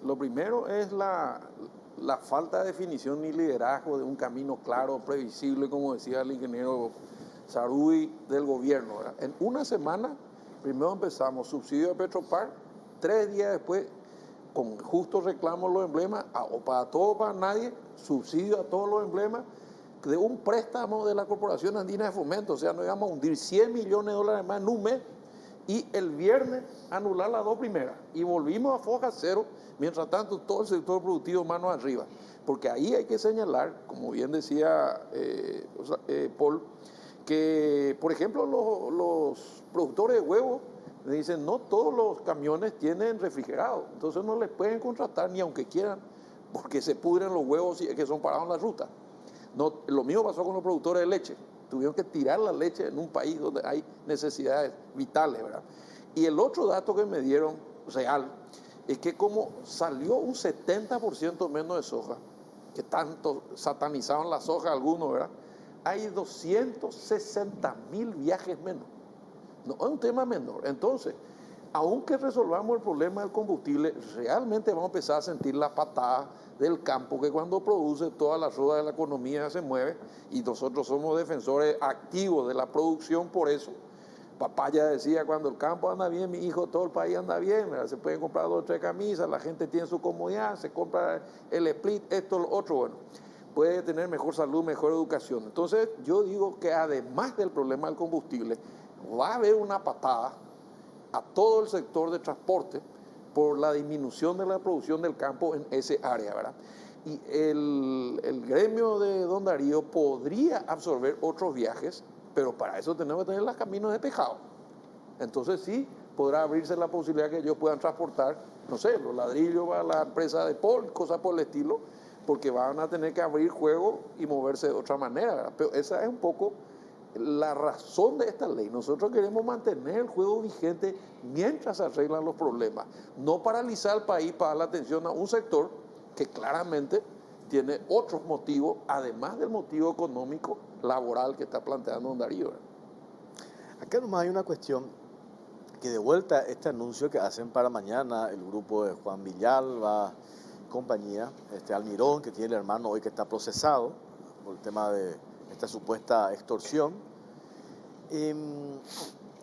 Lo primero es la falta de definición y liderazgo de un camino claro, previsible, como decía el ingeniero Saruy, del gobierno, ¿verdad? En una semana, primero empezamos subsidio a Petropar, 3 días después, con justo reclamo los emblemas, o para todo o para nadie, subsidio a todos los emblemas, de un préstamo de la Corporación Andina de Fomento, o sea, nos íbamos a hundir 100 millones de dólares más en un mes, y el viernes anular las 2 primeras, y volvimos a foja cero, mientras tanto todo el sector productivo manos arriba, porque ahí hay que señalar, como bien decía Paul, que por ejemplo los productores de huevos dicen no todos los camiones tienen refrigerado, entonces no les pueden contratar ni aunque quieran, porque se pudren los huevos que son parados en la ruta. No, lo mismo pasó con los productores de leche. Tuvieron que tirar la leche en un país donde hay necesidades vitales, ¿verdad? Y el otro dato que me dieron real es que como salió un 70% menos de soja, que tanto satanizaban la soja algunos, ¿verdad? Hay 260.000 viajes menos. No es un tema menor. Entonces, aunque resolvamos el problema del combustible, realmente vamos a empezar a sentir la patada del campo, que cuando produce toda la rueda de la economía se mueve, y nosotros somos defensores activos de la producción por eso, Papá ya decía, cuando el campo anda bien, mi hijo, todo el país anda bien, ¿verdad? Se pueden comprar 2 o 3 camisas, la gente tiene su comodidad, se compra el split, esto, lo otro, bueno, puede tener mejor salud, mejor educación. Entonces, yo digo que además del problema del combustible, va a haber una patada a todo el sector de transporte por la disminución de la producción del campo en ese área, ¿verdad? Y el gremio de Don Darío podría absorber otros viajes, pero para eso tenemos que tener los caminos despejados. Entonces sí, podrá abrirse la posibilidad que ellos puedan transportar, no sé, los ladrillos a la empresa de Paul, cosas por el estilo, porque van a tener que abrir juego y moverse de otra manera, ¿verdad? Pero esa es un poco la razón de esta ley. Nosotros queremos mantener el juego vigente mientras se arreglan los problemas, no paralizar el país para dar la atención a un sector que claramente tiene otros motivos, además del motivo económico, laboral que está planteando Don Darío. Acá nomás hay una cuestión, que de vuelta este anuncio que hacen para mañana el grupo de Juan Villalba, compañía, Almirón, que tiene el hermano hoy que está procesado por el tema de esta supuesta extorsión.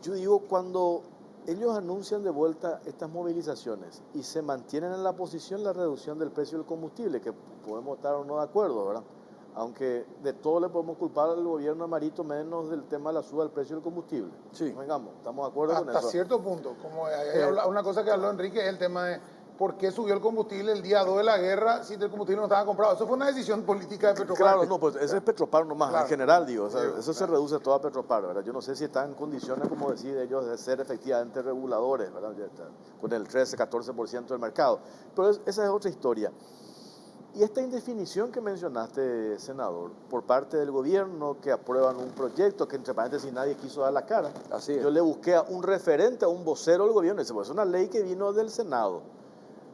Yo digo, cuando ellos anuncian de vuelta estas movilizaciones y se mantienen en la posición la reducción del precio del combustible, que podemos estar o no de acuerdo, ¿verdad? Aunque de todo le podemos culpar al gobierno de Marito, menos del tema de la suba del precio del combustible. Sí. Vengamos, estamos de acuerdo con eso. Hasta cierto punto, como una cosa que habló Enrique es el tema de por qué subió el combustible el día 2 de la guerra si el combustible no estaba comprado. Eso fue una decisión política de Petropar. Claro, no, pues ese es Petropar nomás, Claro. en general digo, o sea, Sí, eso se reduce todo a Petropar, ¿verdad? Yo no sé si están en condiciones, como deciden ellos, de ser efectivamente reguladores, ¿verdad? Ya está, con el 13-14% del mercado, pero esa es otra historia. Y esta indefinición que mencionaste, senador, por parte del gobierno, que aprueban un proyecto que entre paréntesis nadie quiso dar la cara. Así es. Yo le busqué a un referente, a un vocero del gobierno, y dice, pues es una ley que vino del Senado.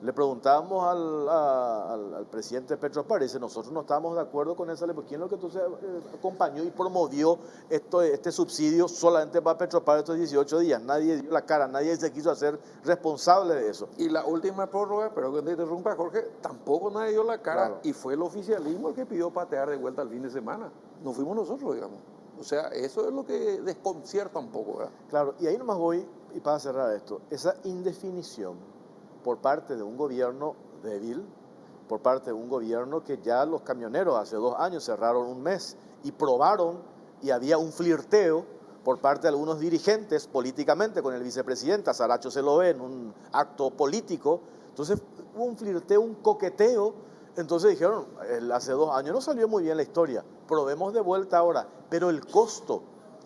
Le preguntábamos al presidente Petropar, y dice, nosotros no estábamos de acuerdo con esa ley, porque ¿quién es lo que entonces acompañó y promovió este subsidio solamente para Petropar estos 18 días? Nadie dio la cara, nadie se quiso hacer responsable de eso. Y la última prórroga, pero que te interrumpa, Jorge, tampoco nadie dio la cara, Claro. y fue el oficialismo el que pidió patear de vuelta el fin de semana. No fuimos nosotros, digamos. O sea, eso es lo que desconcierta un poco, ¿verdad? Claro, y ahí nomás voy, y para cerrar esto, esa indefinición por parte de un gobierno débil, por parte de un gobierno que ya los camioneros hace 2 años cerraron un mes y probaron, y había un flirteo por parte de algunos dirigentes políticamente con el vicepresidente, a Saracho se lo ve en un acto político, entonces hubo un flirteo, un coqueteo, entonces dijeron, hace 2 años no salió muy bien la historia, probemos de vuelta ahora, pero el costo.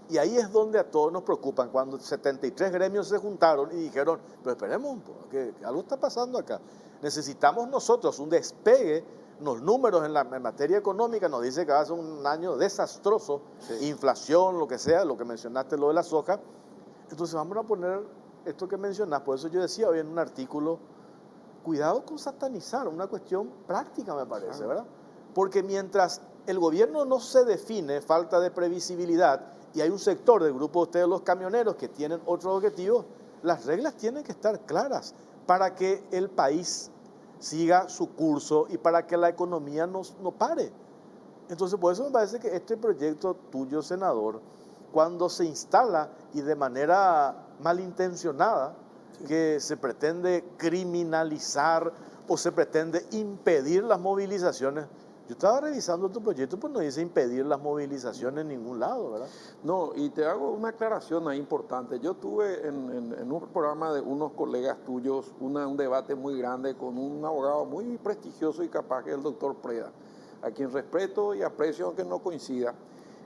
Y ahí es donde a todos nos preocupan, cuando 73 gremios se juntaron y dijeron, pero esperemos un poco, que algo está pasando acá. Necesitamos nosotros un despegue, los números en materia económica nos dice que va a ser un año desastroso, sí. Inflación, lo que sea, lo que mencionaste, lo de la soja. Entonces vamos a poner esto que mencionás, por eso yo decía hoy en un artículo, cuidado con satanizar, una cuestión práctica me parece, ¿verdad? Porque mientras el gobierno no se define, falta de previsibilidad, y hay un sector del grupo de ustedes, los camioneros, que tienen otros objetivos, las reglas tienen que estar claras para que el país siga su curso y para que la economía no pare. Entonces, por eso me parece que este proyecto tuyo, senador, cuando se instala y de manera malintencionada, sí, que se pretende criminalizar o se pretende impedir las movilizaciones. Yo estaba revisando tu proyecto, pues no dice impedir las movilizaciones en ningún lado, ¿verdad? No, y te hago una aclaración ahí importante. Yo tuve en un programa de unos colegas tuyos un debate muy grande con un abogado muy prestigioso y capaz, que es el doctor Preda, a quien respeto y aprecio aunque no coincida.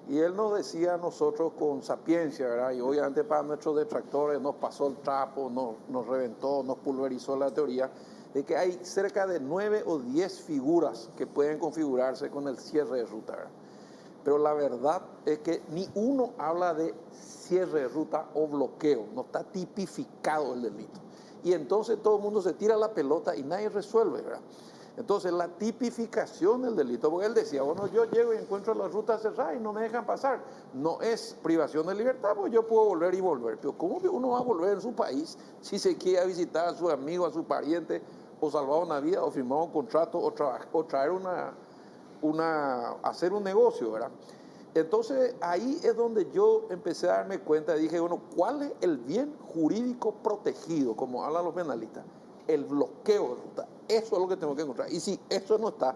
Y él nos decía a nosotros con sapiencia, ¿verdad? Y obviamente para nuestros detractores nos pasó el trapo, nos reventó, nos pulverizó la teoría, de que hay cerca de 9 o 10 figuras que pueden configurarse con el cierre de ruta, ¿verdad? Pero la verdad es que ni uno habla de cierre de ruta o bloqueo, no está tipificado el delito. Y entonces todo el mundo se tira la pelota y nadie resuelve, ¿verdad? Entonces la tipificación del delito, porque él decía, bueno, yo llego y encuentro la ruta cerrada y no me dejan pasar, no es privación de libertad, pues yo puedo volver y volver. Pero ¿cómo que uno va a volver en su país si se quiere visitar a su amigo, a su pariente, o salvar una vida, o firmar un contrato, o traer hacer un negocio, ¿verdad? Entonces ahí es donde yo empecé a darme cuenta, dije, bueno, ¿cuál es el bien jurídico protegido, como hablan los penalistas? El bloqueo de ruta. Eso es lo que tengo que encontrar. Y si eso no está,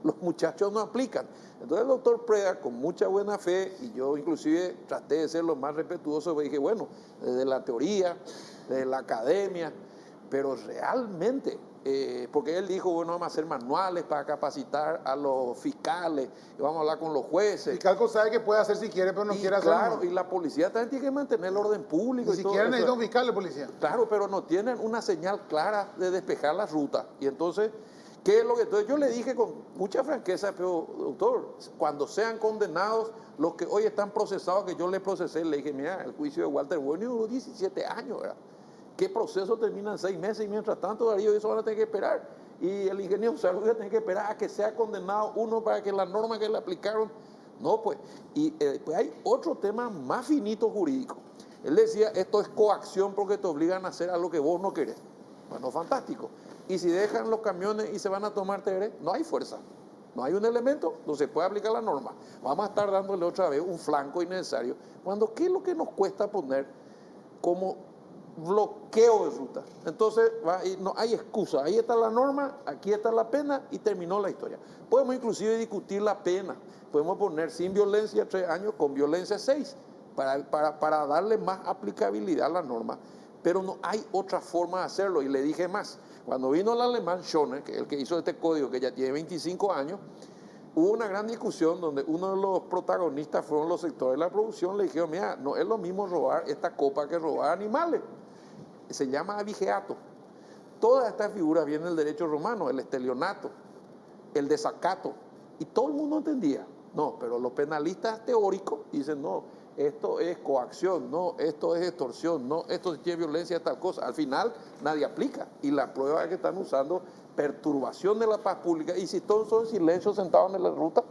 los muchachos no aplican. Entonces el doctor Preda, con mucha buena fe, y yo inclusive traté de ser lo más respetuoso, dije, bueno, desde la teoría, desde la academia, pero realmente, porque él dijo, bueno, vamos a hacer manuales para capacitar a los fiscales, y vamos a hablar con los jueces. El Calco sabe que puede hacer si quiere, pero no quiere hacerlo. Claro, y la policía también tiene que mantener el orden público. Ni siquiera necesita un fiscal de policía. Claro, pero no tienen una señal clara de despejar la ruta. Y entonces, ¿qué es lo que? Entonces yo le dije con mucha franqueza, pero doctor, cuando sean condenados los que hoy están procesados, que yo le procesé, le dije, mira, el juicio de Walter Bueno duró 17 años, ¿verdad? ¿Qué proceso termina en 6 meses? Y mientras tanto, Darío, eso van a tener que esperar. Y el ingeniero Salud va a tener que esperar a que sea condenado uno para que la norma que le aplicaron. No, pues. Y pues hay otro tema más finito jurídico. Él decía, esto es coacción porque te obligan a hacer algo que vos no querés. Bueno, fantástico. Y si dejan los camiones y se van a tomar TR, no hay fuerza. No hay un elemento, no se puede aplicar la norma. Vamos a estar dándole otra vez un flanco innecesario. Cuando, ¿qué es lo que nos cuesta poner como bloqueo de ruta? Entonces, no hay excusa. Ahí está la norma, aquí está la pena y terminó la historia. Podemos inclusive discutir la pena. Podemos poner sin violencia 3 años, con violencia 6, para darle más aplicabilidad a la norma. Pero no hay otra forma de hacerlo. Y le dije más. Cuando vino el alemán Schoner, que es el que hizo este código, que ya tiene 25 años, hubo una gran discusión donde uno de los protagonistas fueron los sectores de la producción. Le dijeron, mira, no es lo mismo robar esta copa que robar animales. Se llama abigeato. Todas estas figuras vienen del derecho romano, el estelionato, el desacato, y todo el mundo entendía. No, pero los penalistas teóricos dicen, no, esto es coacción, no, esto es extorsión, no, esto tiene violencia, tal cosa. Al final nadie aplica, y la prueba es que están usando perturbación de la paz pública, y si todos son en silencio sentados en la ruta,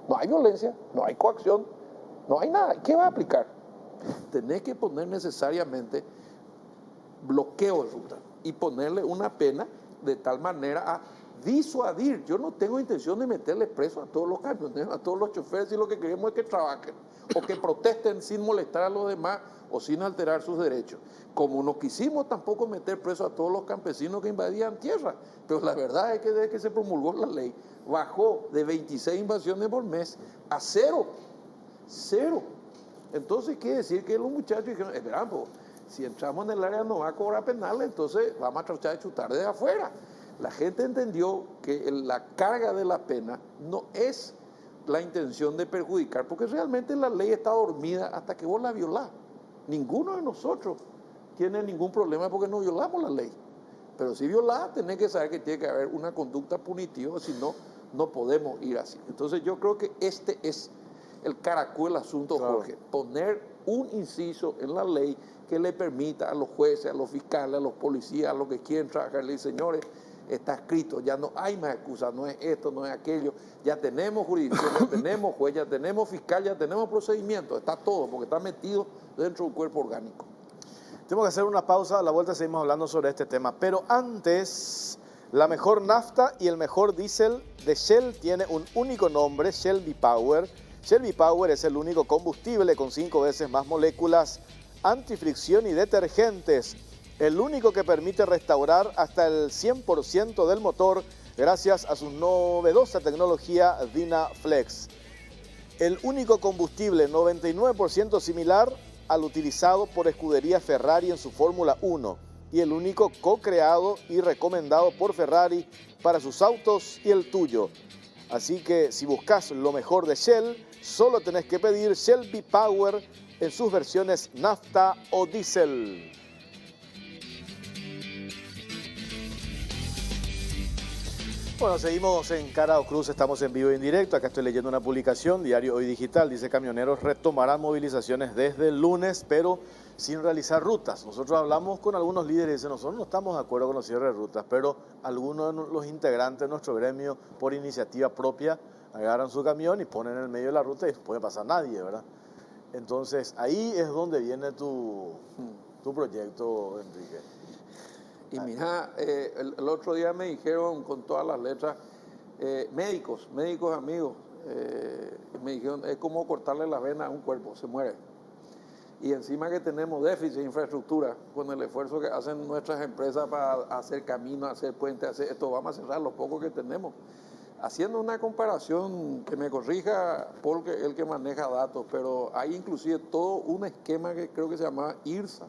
no hay violencia, no hay coacción, no hay nada. ¿Qué va a aplicar? Tenés que poner necesariamente bloqueo de ruta y ponerle una pena de tal manera a disuadir. Yo no tengo intención de meterle preso a todos los camioneros, a todos los choferes, y lo que queremos es que trabajen o que protesten sin molestar a los demás o sin alterar sus derechos. Como no quisimos tampoco meter preso a todos los campesinos que invadían tierra, pero la verdad es que desde que se promulgó la ley bajó de 26 invasiones por mes a 0. Entonces quiere decir que los muchachos dijeron, esperan, si entramos en el área no va a cobrar penales, entonces vamos a tratar de chutar desde afuera. La gente entendió que la carga de la pena no es la intención de perjudicar, porque realmente la ley está dormida hasta que vos la violás. Ninguno de nosotros tiene ningún problema porque no violamos la ley. Pero si violás, tenés que saber que tiene que haber una conducta punitiva, si no, no podemos ir así. Entonces yo creo que este es el caracol del asunto, Jorge. Poner un inciso en la ley que le permita a los jueces, a los fiscales, a los policías, a los que quieren trabajar, le dicen, señores, está escrito, ya no hay más excusas, no es esto, no es aquello, ya tenemos jurisdicción, ya tenemos juez, ya tenemos fiscal, ya tenemos procedimiento, está todo, porque está metido dentro del cuerpo orgánico. Tenemos que hacer una pausa, a la vuelta seguimos hablando sobre este tema, pero antes, la mejor nafta y el mejor diésel de Shell tiene un único nombre, Shell V-Power. Shell V-Power es el único combustible con 5 veces más moléculas, antifricción y detergentes, el único que permite restaurar hasta el 100% del motor gracias a su novedosa tecnología DynaFlex. El único combustible 99% similar al utilizado por Escudería Ferrari en su Fórmula 1 y el único co-creado y recomendado por Ferrari para sus autos y el tuyo. Así que si buscas lo mejor de Shell, solo tenés que pedir Shell V-Power en sus versiones nafta o diésel. Bueno, seguimos en Cara o Cruz, estamos en vivo y en directo. Acá estoy leyendo una publicación, Diario Hoy Digital, dice camioneros retomarán movilizaciones desde el lunes, pero sin realizar rutas. Nosotros hablamos con algunos líderes y dicen, nosotros no estamos de acuerdo con los cierres de rutas, pero algunos de los integrantes de nuestro gremio, por iniciativa propia, agarran su camión y ponen en el medio de la ruta y no puede pasar nadie, ¿verdad? Entonces, ahí es donde viene tu proyecto, Enrique. Y mira, el otro día me dijeron con todas las letras, médicos amigos, me dijeron, es como cortarle la vena a un cuerpo, se muere. Y encima que tenemos déficit de infraestructura, con el esfuerzo que hacen nuestras empresas para hacer caminos, hacer puentes, hacer esto, vamos a cerrar lo poco que tenemos. Haciendo una comparación, que me corrija Paul, que el que maneja datos, pero hay inclusive todo un esquema que creo que se llama IRSA,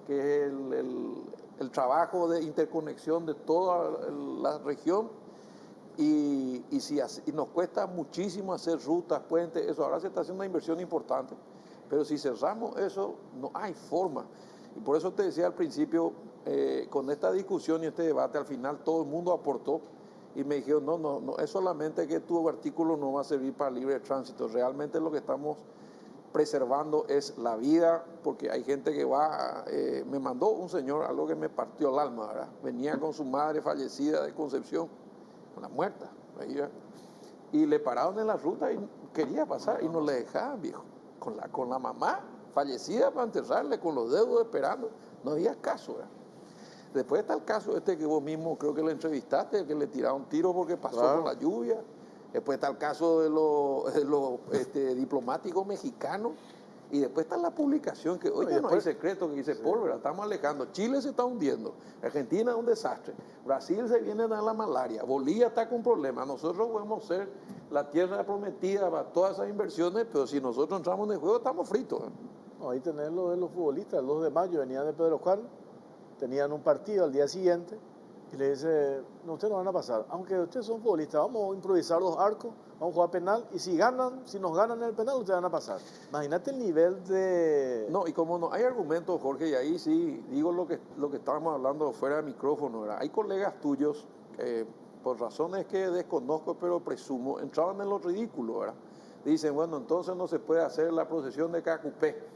que es el trabajo de interconexión de toda la región. Y nos cuesta muchísimo hacer rutas, puentes, eso. Ahora se está haciendo una inversión importante, pero si cerramos eso, no hay forma. Y por eso te decía al principio, con esta discusión y este debate, al final todo el mundo aportó y me dijeron, no, es solamente que tu artículo no va a servir para libre tránsito, realmente lo que estamos preservando es la vida, porque hay gente que va, me mandó un señor algo que me partió el alma, ¿verdad? Venía con su madre fallecida de Concepción, una muerta, y le pararon en la ruta y quería pasar y no le dejaban, viejo, con la mamá fallecida para enterrarle, con los dedos esperando, no había caso, ¿verdad? Después está el caso este que vos mismo creo que le entrevistaste, el que le tiraron tiro porque pasó con la lluvia. Después está el caso de los diplomáticos mexicanos. Y después está la publicación que hoy ya no hay secreto, que dice, Paul, ¿verdad? Estamos alejando. Chile se está hundiendo, Argentina es un desastre, Brasil se viene a dar la malaria, Bolivia está con problemas. Nosotros podemos ser la tierra prometida para todas esas inversiones, pero si nosotros entramos en el juego estamos fritos. Ahí tenés lo de los futbolistas, el 2 de mayo venían de Pedro Juan, tenían un partido al día siguiente y le dice, no, ustedes no van a pasar, aunque ustedes son futbolistas, vamos a improvisar 2 arcos, vamos a jugar penal y si nos ganan en el penal, ustedes van a pasar. Imagínate el nivel de... No, y como no hay argumentos, Jorge, y ahí sí digo lo que estábamos hablando fuera de micrófono, ¿verdad? Hay colegas tuyos, por razones que desconozco, pero presumo, entraban en lo ridículo, ¿verdad? Dicen, bueno, entonces no se puede hacer la procesión de Cacupé.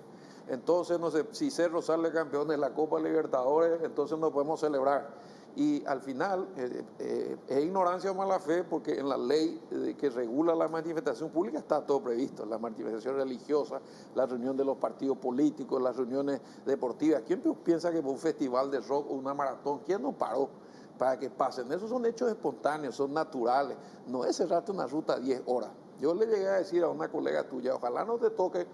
Entonces, no sé, si Cerro sale campeón de la Copa Libertadores, entonces no podemos celebrar. Y al final, es ignorancia o mala fe, porque en la ley que regula la manifestación pública está todo previsto. La manifestación religiosa, la reunión de los partidos políticos, las reuniones deportivas. ¿Quién piensa que por un festival de rock o una maratón, quién no paró para que pasen? Esos son hechos espontáneos, son naturales. No es cerrarte una ruta 10 horas. Yo le llegué a decir a una colega tuya, ojalá no te toque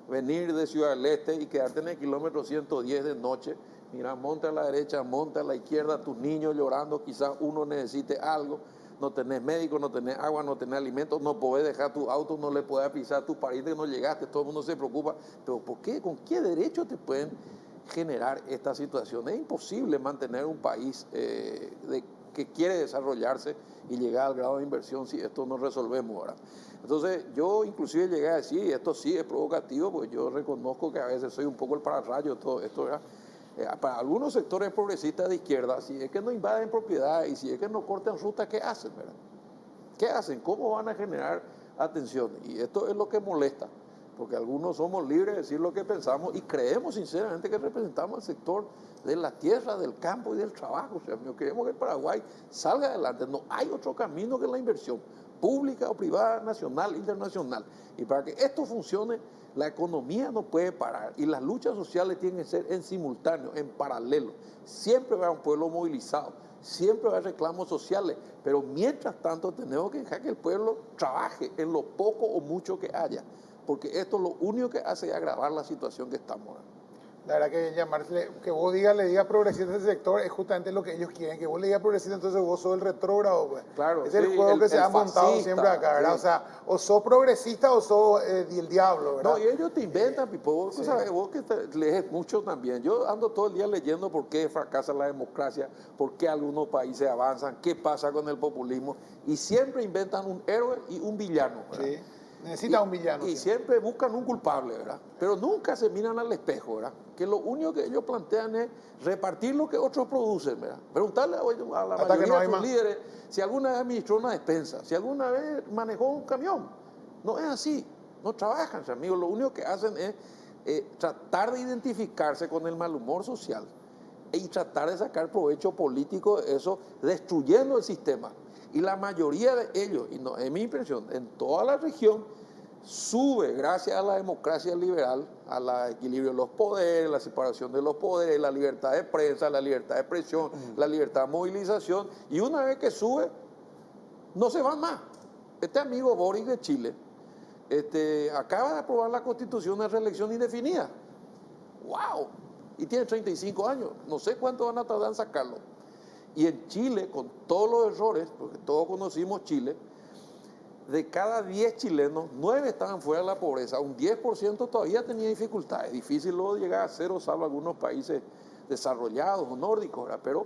venir de Ciudad del Este y quedarte en el kilómetro 110 de noche. Mira, monta a la derecha, monta a la izquierda, tus niños llorando, quizás uno necesite algo, no tenés médico, no tenés agua, no tenés alimentos, no podés dejar tu auto, no le podés pisar a tus parientes, no llegaste, todo el mundo se preocupa. Pero ¿por qué? ¿Con qué derecho te pueden generar esta situación? Es imposible mantener un país que quiere desarrollarse y llegar al grado de inversión si esto no resolvemos ahora. Entonces yo inclusive llegué a decir, y esto sí es provocativo, porque yo reconozco que a veces soy un poco el pararrayo de todo esto, ¿verdad? Para algunos sectores progresistas de izquierda, si es que no invaden propiedad y si es que no cortan rutas, ¿qué hacen, verdad? ¿Qué hacen? ¿Cómo van a generar atención? Y esto es lo que molesta, porque algunos somos libres de decir lo que pensamos y creemos sinceramente que representamos al sector de la tierra, del campo y del trabajo. O sea, queremos que el Paraguay salga adelante. No hay otro camino que la inversión pública o privada, nacional, internacional. Y para que esto funcione, la economía no puede parar y las luchas sociales tienen que ser en simultáneo, en paralelo. Siempre va a haber un pueblo movilizado, siempre va a haber reclamos sociales, pero mientras tanto tenemos que dejar que el pueblo trabaje en lo poco o mucho que haya, porque esto lo único que hace es agravar la situación que estamos. La verdad que que vos le digas progresista a ese sector es justamente lo que ellos quieren, que vos le digas progresista, entonces vos sos el retrógrado, pues. Claro, es el juego que se ha montado siempre acá, ¿verdad? Sí. O sea, o sos progresista o sos el diablo, ¿verdad? No, y ellos te inventan, Pipo, vos sabes, vos que lees mucho también. Yo ando todo el día leyendo por qué fracasa la democracia, por qué algunos países avanzan, qué pasa con el populismo, y siempre inventan un héroe y un villano, ¿verdad? Sí. Necesita un villano. Y siempre buscan un culpable, ¿verdad? Pero nunca se miran al espejo, ¿verdad? Que lo único que ellos plantean es repartir lo que otros producen, ¿verdad? Preguntarle a la mayoría de sus líderes si alguna vez administró una despensa, si alguna vez manejó un camión. No es así, no trabajan, amigos. Lo único que hacen es tratar de identificarse con el mal humor social y tratar de sacar provecho político de eso, destruyendo el sistema. Y la mayoría de ellos, y no es mi impresión, en toda la región sube gracias a la democracia liberal, al equilibrio de los poderes, la separación de los poderes, la libertad de prensa, la libertad de expresión, la libertad de movilización. Y una vez que sube, no se van más. este amigo Boric de Chile acaba de aprobar la constitución de reelección indefinida. ¡Wow! Y tiene 35 años. No sé cuánto van a tardar en sacarlo. Y en Chile, con todos los errores, porque todos conocimos Chile, de cada 10 chilenos, 9 estaban fuera de la pobreza. Un 10% todavía tenía dificultades. Difícil luego llegar a cero, salvo algunos países desarrollados o nórdicos, ¿verdad? Pero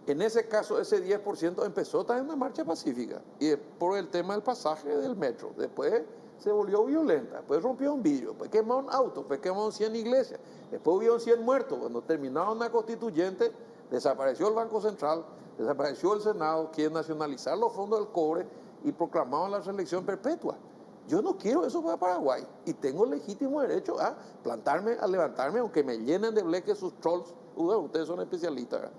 en ese caso, ese 10% empezó también una marcha pacífica. Y por el tema del pasaje del metro. Después se volvió violenta. Después rompió un vidrio. Después quemaron autos. Después quemaron 100 iglesias. Después hubieron 100 muertos. Cuando terminaron la constituyente, desapareció el Banco Central, desapareció el Senado, quieren nacionalizar los fondos del cobre y proclamaron la reelección perpetua. Yo no quiero eso para Paraguay y tengo legítimo derecho a plantarme, a levantarme, aunque me llenen de bleques sus trolls. Ustedes son especialistas,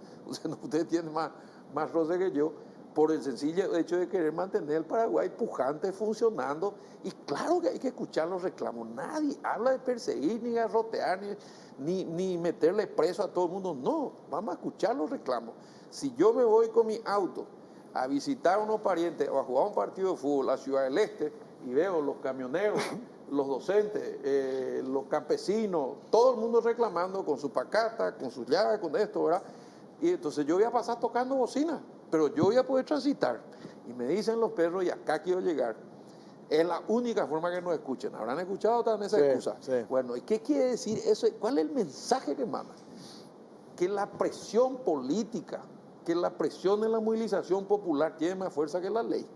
ustedes tienen más roce que yo, por el sencillo hecho de querer mantener el Paraguay pujante, funcionando. Y claro que hay que escuchar los reclamos. Nadie habla de perseguir, ni garrotear, ni meterle preso a todo el mundo. No, vamos a escuchar los reclamos. Si yo me voy con mi auto a visitar a unos parientes o a jugar un partido de fútbol a Ciudad del Este y veo los camioneros, los docentes, los campesinos, todo el mundo reclamando con su pacata, con sus llaves, con esto, ¿verdad? Y entonces yo voy a pasar tocando bocina, pero yo voy a poder transitar. Y me dicen los perros, y acá quiero llegar. Es la única forma que nos escuchen. ¿Habrán escuchado también esa excusa? Sí. Bueno, ¿y qué quiere decir eso? ¿Cuál es el mensaje que manda? Que la presión política, que la presión de la movilización popular tiene más fuerza que la ley.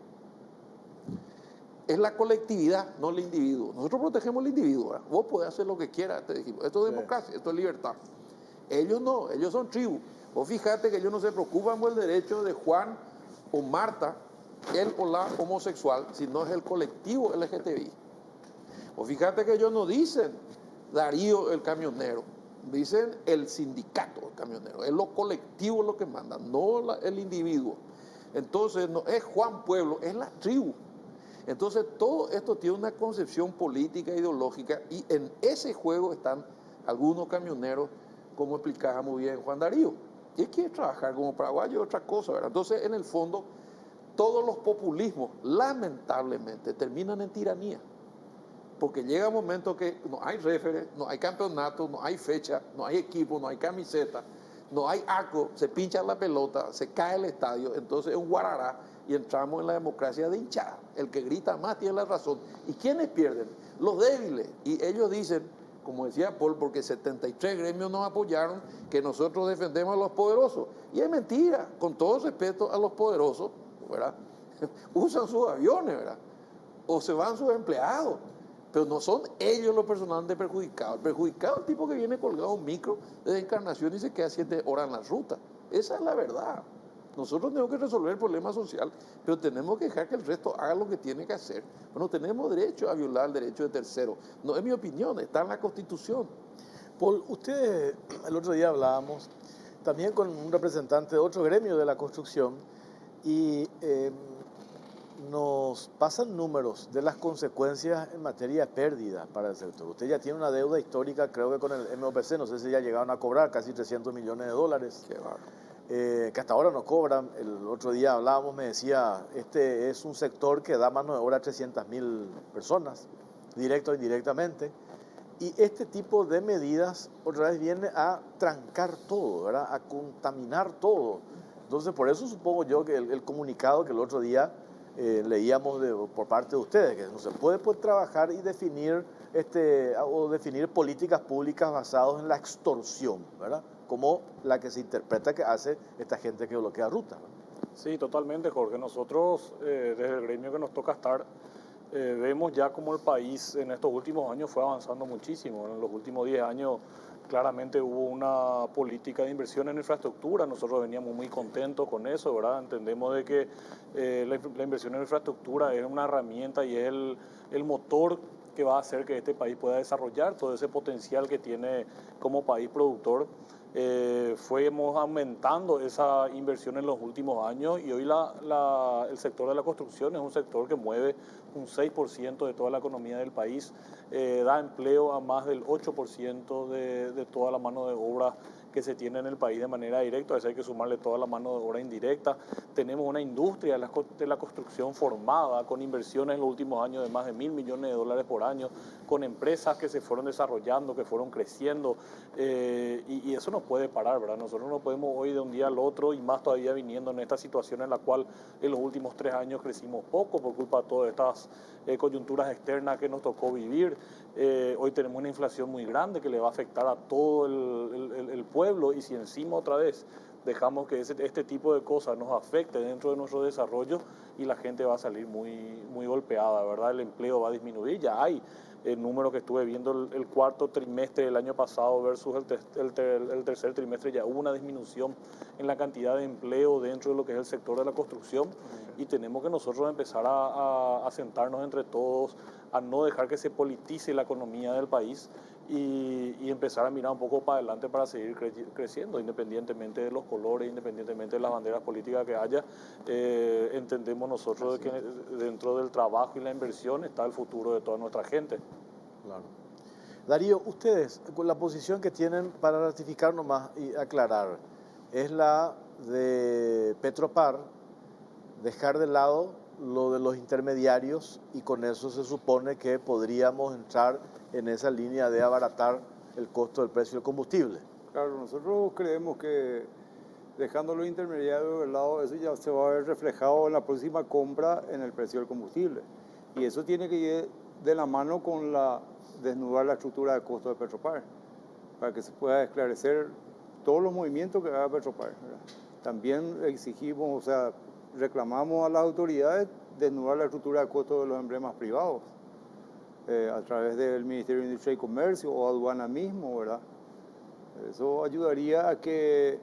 Es la colectividad, no el individuo. Nosotros protegemos al individuo, ¿verdad? Vos podés hacer lo que quieras, te dijimos. Esto es democracia, esto es libertad. Ellos no, ellos son tribu. Vos fíjate que ellos no se preocupan por el derecho de Juan o Marta, él o la homosexual, sino es el colectivo LGTBI. Vos fíjate que ellos no dicen Darío el camionero, dicen el sindicato el camionero. Es lo colectivo lo que manda, no el individuo. Entonces no es Juan Pueblo, es la tribu. Entonces todo esto tiene una concepción política, ideológica, y en ese juego están algunos camioneros, como explicaba muy bien Juan Darío. Y él quiere trabajar como paraguayo, otra cosa, ¿verdad? Entonces, en el fondo, todos los populismos, lamentablemente, terminan en tiranía. Porque llega un momento que no hay referee, no hay campeonato, no hay fecha, no hay equipo, no hay camiseta, no hay arco, se pincha la pelota, se cae el estadio, entonces es un guarará y entramos en la democracia de hinchada. El que grita más tiene la razón. ¿Y quiénes pierden? Los débiles. Y ellos dicen, como decía Paul, porque 73 gremios nos apoyaron, que nosotros defendemos a los poderosos. Y es mentira, con todo respeto a los poderosos, ¿verdad? Usan sus aviones, ¿verdad? O se van sus empleados. Pero no son ellos los personalmente perjudicados. El perjudicado es el tipo que viene colgado un micro de Encarnación y se queda 7 horas en la ruta. Esa es la verdad. Nosotros tenemos que resolver el problema social, pero tenemos que dejar que el resto haga lo que tiene que hacer. Bueno, tenemos derecho a violar el derecho de tercero. No es mi opinión, está en la Constitución. Paul, usted, el otro día hablábamos también con un representante de otro gremio de la construcción y nos pasan números de las consecuencias en materia de pérdida para el sector. Usted ya tiene una deuda histórica, creo que con el MOPC, no sé si ya llegaron a cobrar casi 300 millones de dólares. Qué bárbaro. Que hasta ahora no cobran. El otro día hablábamos, me decía, este es un sector que da mano de obra a 300.000 personas, directo o indirectamente. Y este tipo de medidas otra vez viene a trancar todo, ¿verdad? A contaminar todo. Entonces, por eso supongo yo que el comunicado que el otro día leíamos por parte de ustedes, que no se puede trabajar y definir, definir políticas públicas basadas en la extorsión, ¿verdad? Como la que se interpreta que hace esta gente que bloquea ruta, ¿no? Sí, totalmente, Jorge. Nosotros, desde el gremio que nos toca estar, vemos ya como el país en estos últimos años fue avanzando muchísimo. En los últimos 10 años claramente hubo una política de inversión en infraestructura. Nosotros veníamos muy contentos con eso, ¿verdad? Entendemos de que la inversión en infraestructura es una herramienta y es el motor que va a hacer que este país pueda desarrollar todo ese potencial que tiene como país productor. Fuimos aumentando esa inversión en los últimos años y hoy el sector de la construcción es un sector que mueve un 6% de toda la economía del país, da empleo a más del 8% de toda la mano de obra que se tiene en el país de manera directa, a veces hay que sumarle toda la mano de obra indirecta. Tenemos una industria de la construcción formada, con inversiones en los últimos años de más de $1.000 millones por año, con empresas que se fueron desarrollando, que fueron creciendo, y eso no puede parar, ¿verdad? Nosotros no podemos hoy de un día al otro, y más todavía viniendo en esta situación en la cual en los últimos 3 años crecimos poco por culpa de todas estas coyunturas externas que nos tocó vivir. Hoy tenemos una inflación muy grande que le va a afectar a todo el pueblo, y si encima otra vez dejamos que este tipo de cosas nos afecte dentro de nuestro desarrollo, y la gente va a salir muy golpeada, ¿verdad? El empleo va a disminuir. Ya hay el número que estuve viendo el cuarto trimestre del año pasado versus el tercer trimestre, ya hubo una disminución en la cantidad de empleo dentro de lo que es el sector de la construcción, y tenemos que nosotros empezar a sentarnos entre todos, a no dejar que se politice la economía del país, y empezar a mirar un poco para adelante para seguir creciendo, independientemente de los colores, independientemente de las banderas políticas que haya. Entendemos nosotros de que dentro del trabajo y la inversión está el futuro de toda nuestra gente. Claro. Darío, ustedes, con la posición que tienen, para ratificar nomás y aclarar, es la de Petropar, dejar de lado lo de los intermediarios, y con eso se supone que podríamos entrar en esa línea de abaratar el costo del precio del combustible. Claro, nosotros creemos que dejando los intermediarios de lado, eso ya se va a ver reflejado en la próxima compra en el precio del combustible. Y eso tiene que ir de la mano con desnudar la estructura de costo de Petropar, para que se pueda esclarecer todos los movimientos que haga Petropar, ¿verdad? También exigimos, o sea, reclamamos a las autoridades desnudar la estructura de costo de los emblemas privados, a través del Ministerio de Industria y Comercio o aduana mismo, ¿verdad? Eso ayudaría a que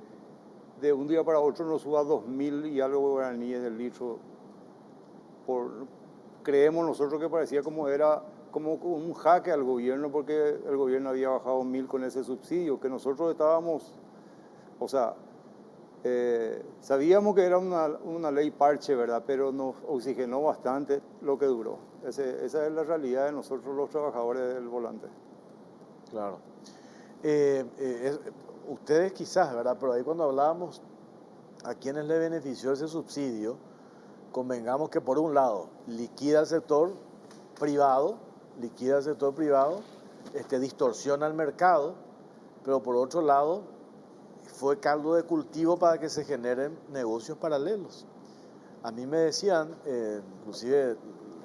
de un día para otro no suba 2.000 y algo guaraníes del litro. Creemos nosotros que parecía como un jaque al gobierno, porque el gobierno había bajado 1.000 con ese subsidio, que nosotros estábamos, o sea, sabíamos que era una ley parche, ¿verdad? Pero nos oxigenó bastante lo que duró. Esa es la realidad de nosotros los trabajadores del volante. Claro. Ustedes quizás, ¿verdad? Pero ahí cuando hablábamos a quienes le benefició ese subsidio, convengamos que por un lado liquida el sector privado, distorsiona el mercado, pero por otro lado fue caldo de cultivo para que se generen negocios paralelos. A mí me decían, inclusive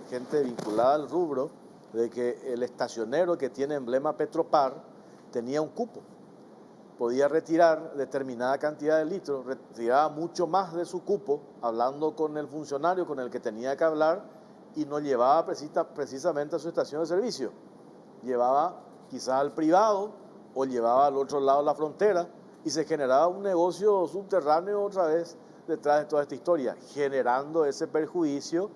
gente vinculada al rubro, de que el estacionero que tiene emblema Petropar tenía un cupo. Podía retirar determinada cantidad de litros, retiraba mucho más de su cupo, hablando con el funcionario con el que tenía que hablar, y no llevaba precisamente a su estación de servicio. Llevaba quizás al privado o llevaba al otro lado de la frontera, y se generaba un negocio subterráneo otra vez detrás de toda esta historia, generando ese perjuicio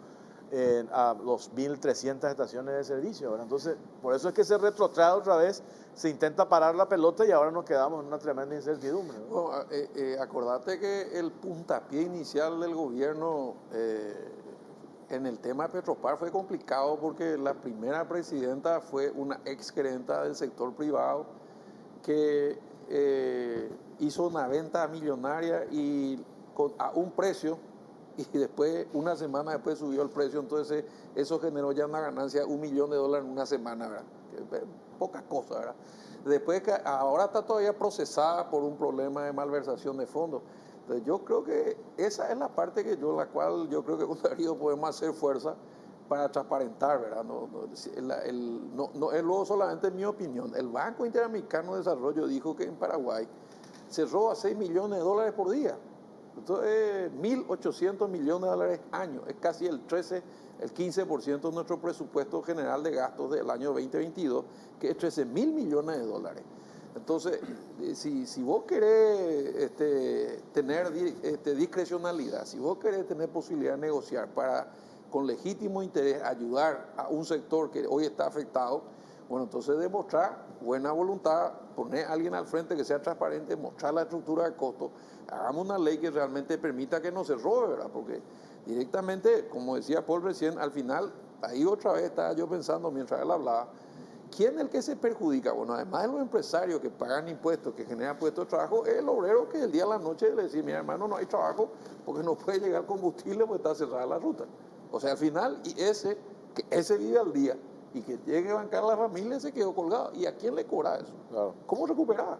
a los 1.300 estaciones de servicio, ¿verdad? Entonces, por eso es que se retrotrae otra vez, se intenta parar la pelota, y ahora nos quedamos en una tremenda incertidumbre, ¿no? Bueno, acordate que el puntapié inicial del gobierno en el tema de Petropar fue complicado, porque la primera presidenta fue una exgerenta del sector privado que hizo una venta millonaria y a un precio, y después, una semana después, subió el precio. Entonces eso generó ya una ganancia de $1 millón en una semana, ¿verdad? Poca cosa, ¿verdad? Después, que ahora está todavía procesada por un problema de malversación de fondos. Entonces yo creo que esa es la parte la cual yo creo que con Darío podemos hacer fuerza para transparentar, ¿verdad? No es luego solamente mi opinión. El Banco Interamericano de Desarrollo dijo que en Paraguay se roba $6 millones por día. Entonces, 1.800 millones de dólares año, es casi el 15% de nuestro presupuesto general de gastos del año 2022, que es 13.000 millones de dólares. Entonces, si vos querés tener discrecionalidad, si vos querés tener posibilidad de negociar para, con legítimo interés, ayudar a un sector que hoy está afectado, bueno, entonces demostrar buena voluntad, poner a alguien al frente que sea transparente, mostrar la estructura de costos, hagamos una ley que realmente permita que no se robe, ¿verdad? Porque directamente, como decía Paul recién, al final, ahí otra vez estaba yo pensando mientras él hablaba, ¿quién es el que se perjudica? Bueno, además de los empresarios que pagan impuestos, que generan puestos de trabajo, es el obrero que el día a la noche le dice, mira hermano, no hay trabajo porque no puede llegar combustible porque está cerrada la ruta. O sea, al final, que ese vive al día y que llegue a bancar a la familia se quedó colgado. ¿Y a quién le cobra eso? Claro. ¿Cómo recuperar?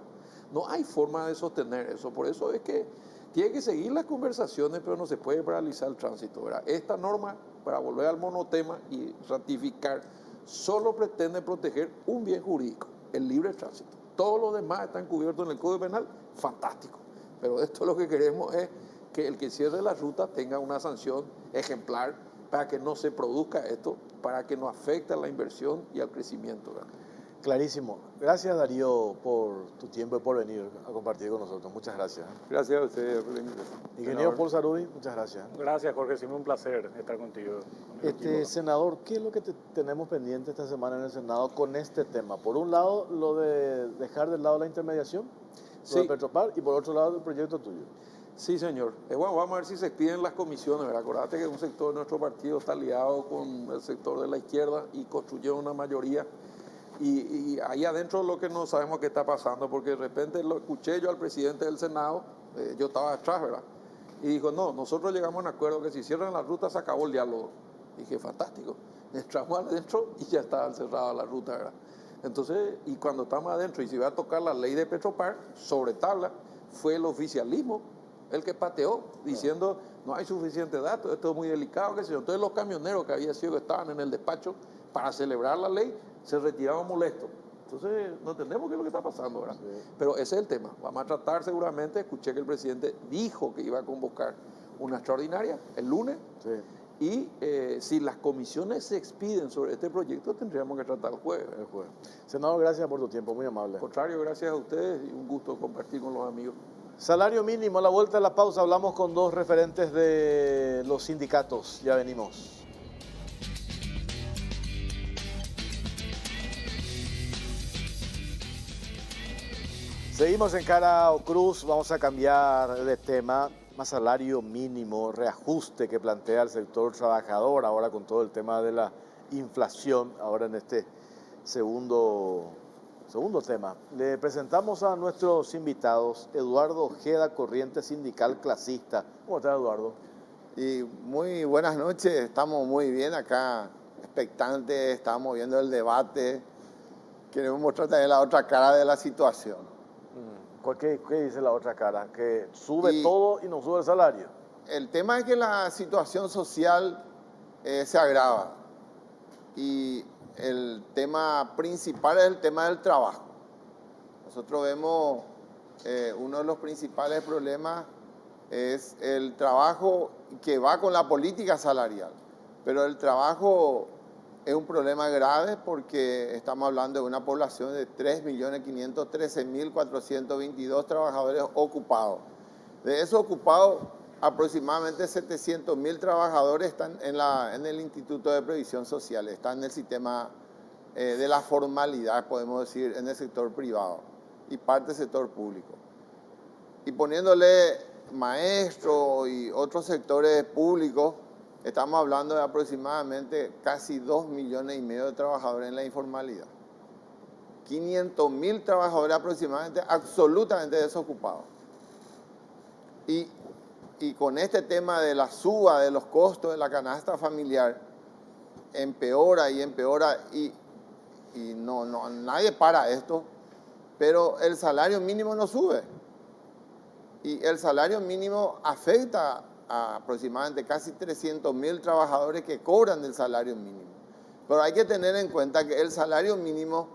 No hay forma de sostener eso. Por eso es que tiene que seguir las conversaciones, pero no se puede paralizar el tránsito, ¿verdad? Esta norma, para volver al monotema y ratificar, solo pretende proteger un bien jurídico, el libre tránsito. Todos los demás están cubiertos en el Código Penal, fantástico. Pero esto lo que queremos es que el que cierre la ruta tenga una sanción ejemplar para que no se produzca esto, para que no afecte a la inversión y al crecimiento, ¿verdad? Clarísimo. Gracias, Darío, por tu tiempo y por venir a compartir con nosotros. Muchas gracias. Gracias a ustedes por la invitación. Ingeniero Paul Sarudi, muchas gracias. Gracias, Jorge. Siempre un placer estar contigo. Con el equipo. Senador, ¿qué es lo que tenemos pendiente esta semana en el Senado con este tema? Por un lado, lo de dejar de lado la intermediación, lo de Petropar, y por otro lado, el proyecto tuyo. Sí, señor. Bueno, vamos a ver si se expiden las comisiones, ¿verdad? Acordate que un sector de nuestro partido está aliado con el sector de la izquierda y construyó una mayoría. Y ahí adentro lo que no sabemos qué está pasando, porque de repente lo escuché yo al presidente del Senado, yo estaba atrás, ¿verdad? Y dijo, no, nosotros llegamos a un acuerdo que si cierran la ruta se acabó el diálogo. Dije, fantástico. Entramos adentro y ya estaba cerrada la ruta, ¿verdad? Entonces, y cuando estamos adentro y se iba a tocar la ley de Petropar, sobre tabla, fue el oficialismo el que pateó, diciendo, no hay suficiente datos, esto es muy delicado, qué sé yo. Entonces los camioneros que había sido que estaban en el despacho para celebrar la ley, se retiraban molestos. Entonces, no entendemos qué es lo que está pasando, ¿verdad? Sí. Pero ese es el tema. Vamos a tratar seguramente, escuché que el presidente dijo que iba a convocar una extraordinaria el lunes. Sí. Y si las comisiones se expiden sobre este proyecto, tendríamos que tratar el jueves. Senador, gracias por tu tiempo, muy amable. Al contrario, gracias a ustedes y un gusto compartir con los amigos. Salario mínimo, a la vuelta de la pausa hablamos con dos referentes de los sindicatos. Ya venimos. Seguimos en Cara o Cruz, vamos a cambiar de tema, más salario mínimo, reajuste que plantea el sector trabajador, ahora con todo el tema de la inflación, ahora en este segundo tema. Le presentamos a nuestros invitados, Eduardo Ojeda, corriente sindical clasista. ¿Cómo está, Eduardo? Y muy buenas noches, estamos muy bien acá, expectantes, estamos viendo el debate, queremos mostrar también la otra cara de la situación. ¿Qué dice la otra cara? ¿Que sube todo y no sube el salario? El tema es que la situación social se agrava y el tema principal es el tema del trabajo. Nosotros vemos uno de los principales problemas es el trabajo que va con la política salarial, pero el trabajo es un problema grave porque estamos hablando de una población de 3.513.422 trabajadores ocupados. De esos ocupados, aproximadamente 700.000 trabajadores están en el Instituto de Previsión Social, están en el sistema de la formalidad, podemos decir, en el sector privado y parte del sector público. Y poniéndole maestros y otros sectores públicos, estamos hablando de aproximadamente casi 2,5 millones de trabajadores en la informalidad. 500.000 trabajadores aproximadamente absolutamente desocupados. Y con este tema de la suba de los costos de la canasta familiar, empeora y nadie para esto, pero el salario mínimo no sube. Y el salario mínimo afecta a aproximadamente casi 300.000 trabajadores que cobran el salario mínimo. Pero hay que tener en cuenta que el salario mínimo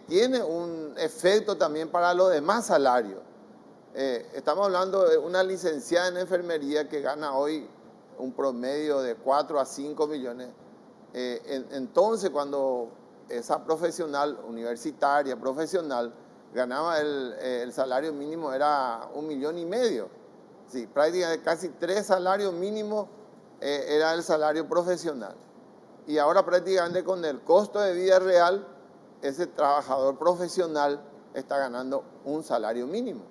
tiene un efecto también para los demás salarios. Estamos hablando de una licenciada en enfermería que gana hoy un promedio de 4 a 5 millones. Entonces, cuando esa profesional universitaria, profesional, ganaba el salario mínimo, era 1,5 millones. Sí, prácticamente casi 3 salarios mínimos era el salario profesional. Y ahora prácticamente con el costo de vida real, ese trabajador profesional está ganando un salario mínimo.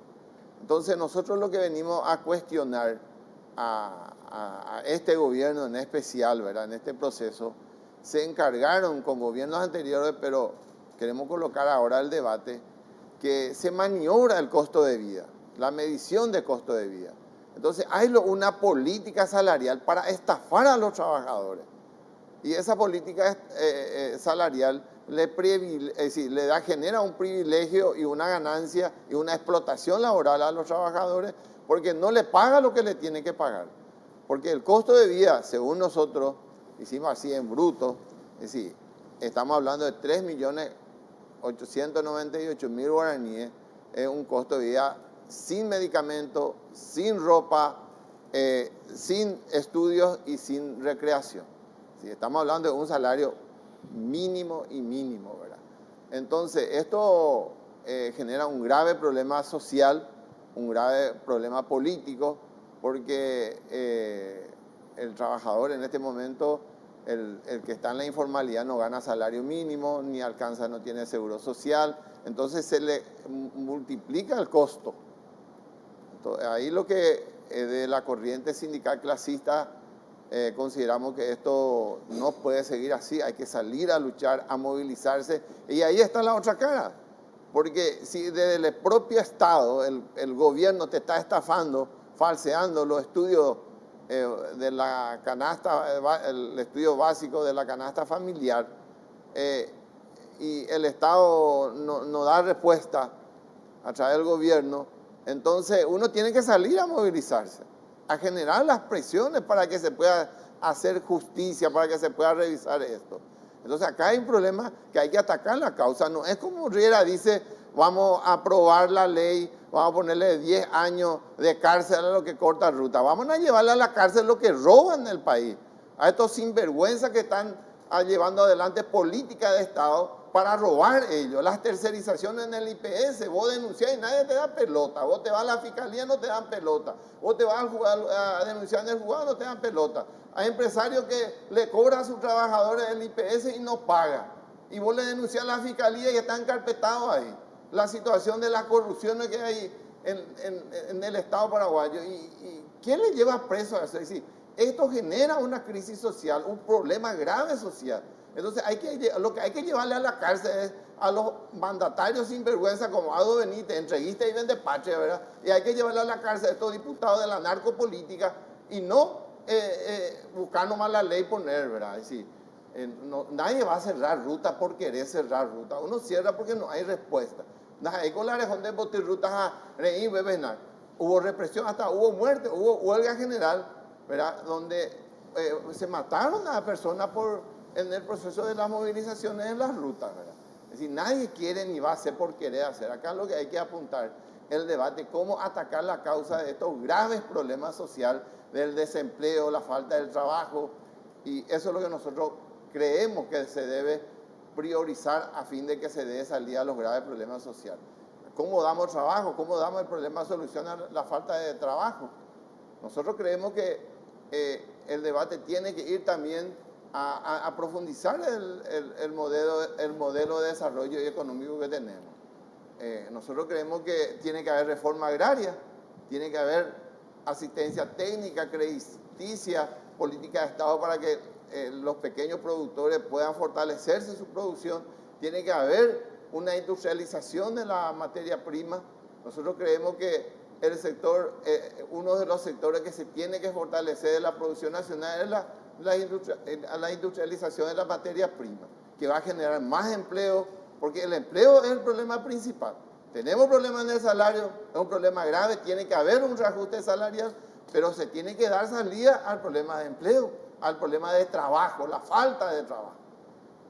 Entonces nosotros lo que venimos a cuestionar a este gobierno en especial, ¿verdad? En este proceso, se encargaron con gobiernos anteriores, pero queremos colocar ahora el debate que se maniobra el costo de vida, la medición de costo de vida. Entonces hay una política salarial para estafar a los trabajadores. Y esa política salarial genera un privilegio y una ganancia y una explotación laboral a los trabajadores porque no le paga lo que le tiene que pagar. Porque el costo de vida, según nosotros, hicimos así en bruto, es decir, estamos hablando de 3.898.000 guaraníes, es un costo de vida sin medicamento, sin ropa, sin estudios y sin recreación. ¿Sí? Estamos hablando de un salario mínimo y mínimo, ¿verdad? Entonces, esto genera un grave problema social, un grave problema político, porque el trabajador en este momento, el que está en la informalidad no gana salario mínimo, ni alcanza, no tiene seguro social, entonces se le multiplica el costo. Entonces, ahí lo que de la corriente sindical clasista consideramos que esto no puede seguir así, hay que salir a luchar, a movilizarse, y ahí está la otra cara, porque si desde el propio Estado, el gobierno te está estafando, falseando los estudios de la canasta, el estudio básico de la canasta familiar, y el Estado no da respuesta a través del gobierno, entonces uno tiene que salir a movilizarse, a generar las presiones para que se pueda hacer justicia, para que se pueda revisar esto. Entonces acá hay un problema que hay que atacar la causa. No es como Riera dice, vamos a aprobar la ley, vamos a ponerle 10 años de cárcel a los que cortan ruta. Vamos a llevarle a la cárcel lo que roban en el país. A estos sinvergüenzas que están llevando adelante política de Estado para robar ellos. Las tercerizaciones en el IPS, vos denunciás y nadie te da pelota. Vos te vas a la fiscalía, no te dan pelota. Vos te vas a denunciar en el juzgado, no te dan pelota. Hay empresarios que le cobran a sus trabajadores el IPS y no pagan. Y vos le denunciás a la fiscalía y están encarpetados ahí. La situación de las corrupciones que hay en el Estado paraguayo. ¿Y quién le lleva preso a eso? Es decir, esto genera una crisis social, un problema grave social. Entonces lo que hay que llevarle a la cárcel es a los mandatarios sinvergüenza como Aldo Benítez, entreguista y vende patria, ¿verdad? Y hay que llevarle a la cárcel a estos diputados de la narcopolítica y no buscar nomás la ley poner, ¿verdad? Es decir, nadie va a cerrar ruta por querer cerrar ruta. Uno cierra porque no hay respuesta. Ahí con la región de botirrutas a reír, bebenar. Hubo represión, hasta hubo muerte, hubo huelga general, ¿verdad? Donde se mataron a personas en el proceso de las movilizaciones en las rutas, ¿verdad? Es decir, nadie quiere ni va a hacer por querer hacer. Acá lo que hay que apuntar el debate, cómo atacar la causa de estos graves problemas sociales, del desempleo, la falta del trabajo, y eso es lo que nosotros creemos que se debe priorizar a fin de que se dé salida a los graves problemas sociales. ¿Cómo damos trabajo? ¿Cómo damos el problema, solucionar la falta de trabajo? Nosotros creemos que el debate tiene que ir también a profundizar el modelo de desarrollo económico que tenemos. Nosotros creemos que tiene que haber reforma agraria, tiene que haber asistencia técnica, crediticia, política de Estado para que los pequeños productores puedan fortalecerse su producción, tiene que haber una industrialización de la materia prima. Nosotros creemos que el sector, uno de los sectores que se tiene que fortalecer de la producción nacional es la industrialización de la materia prima, que va a generar más empleo, porque el empleo es el problema principal. Tenemos problemas en el salario, es un problema grave, tiene que haber un reajuste salarial, pero se tiene que dar salida al problema de empleo, al problema de trabajo, la falta de trabajo.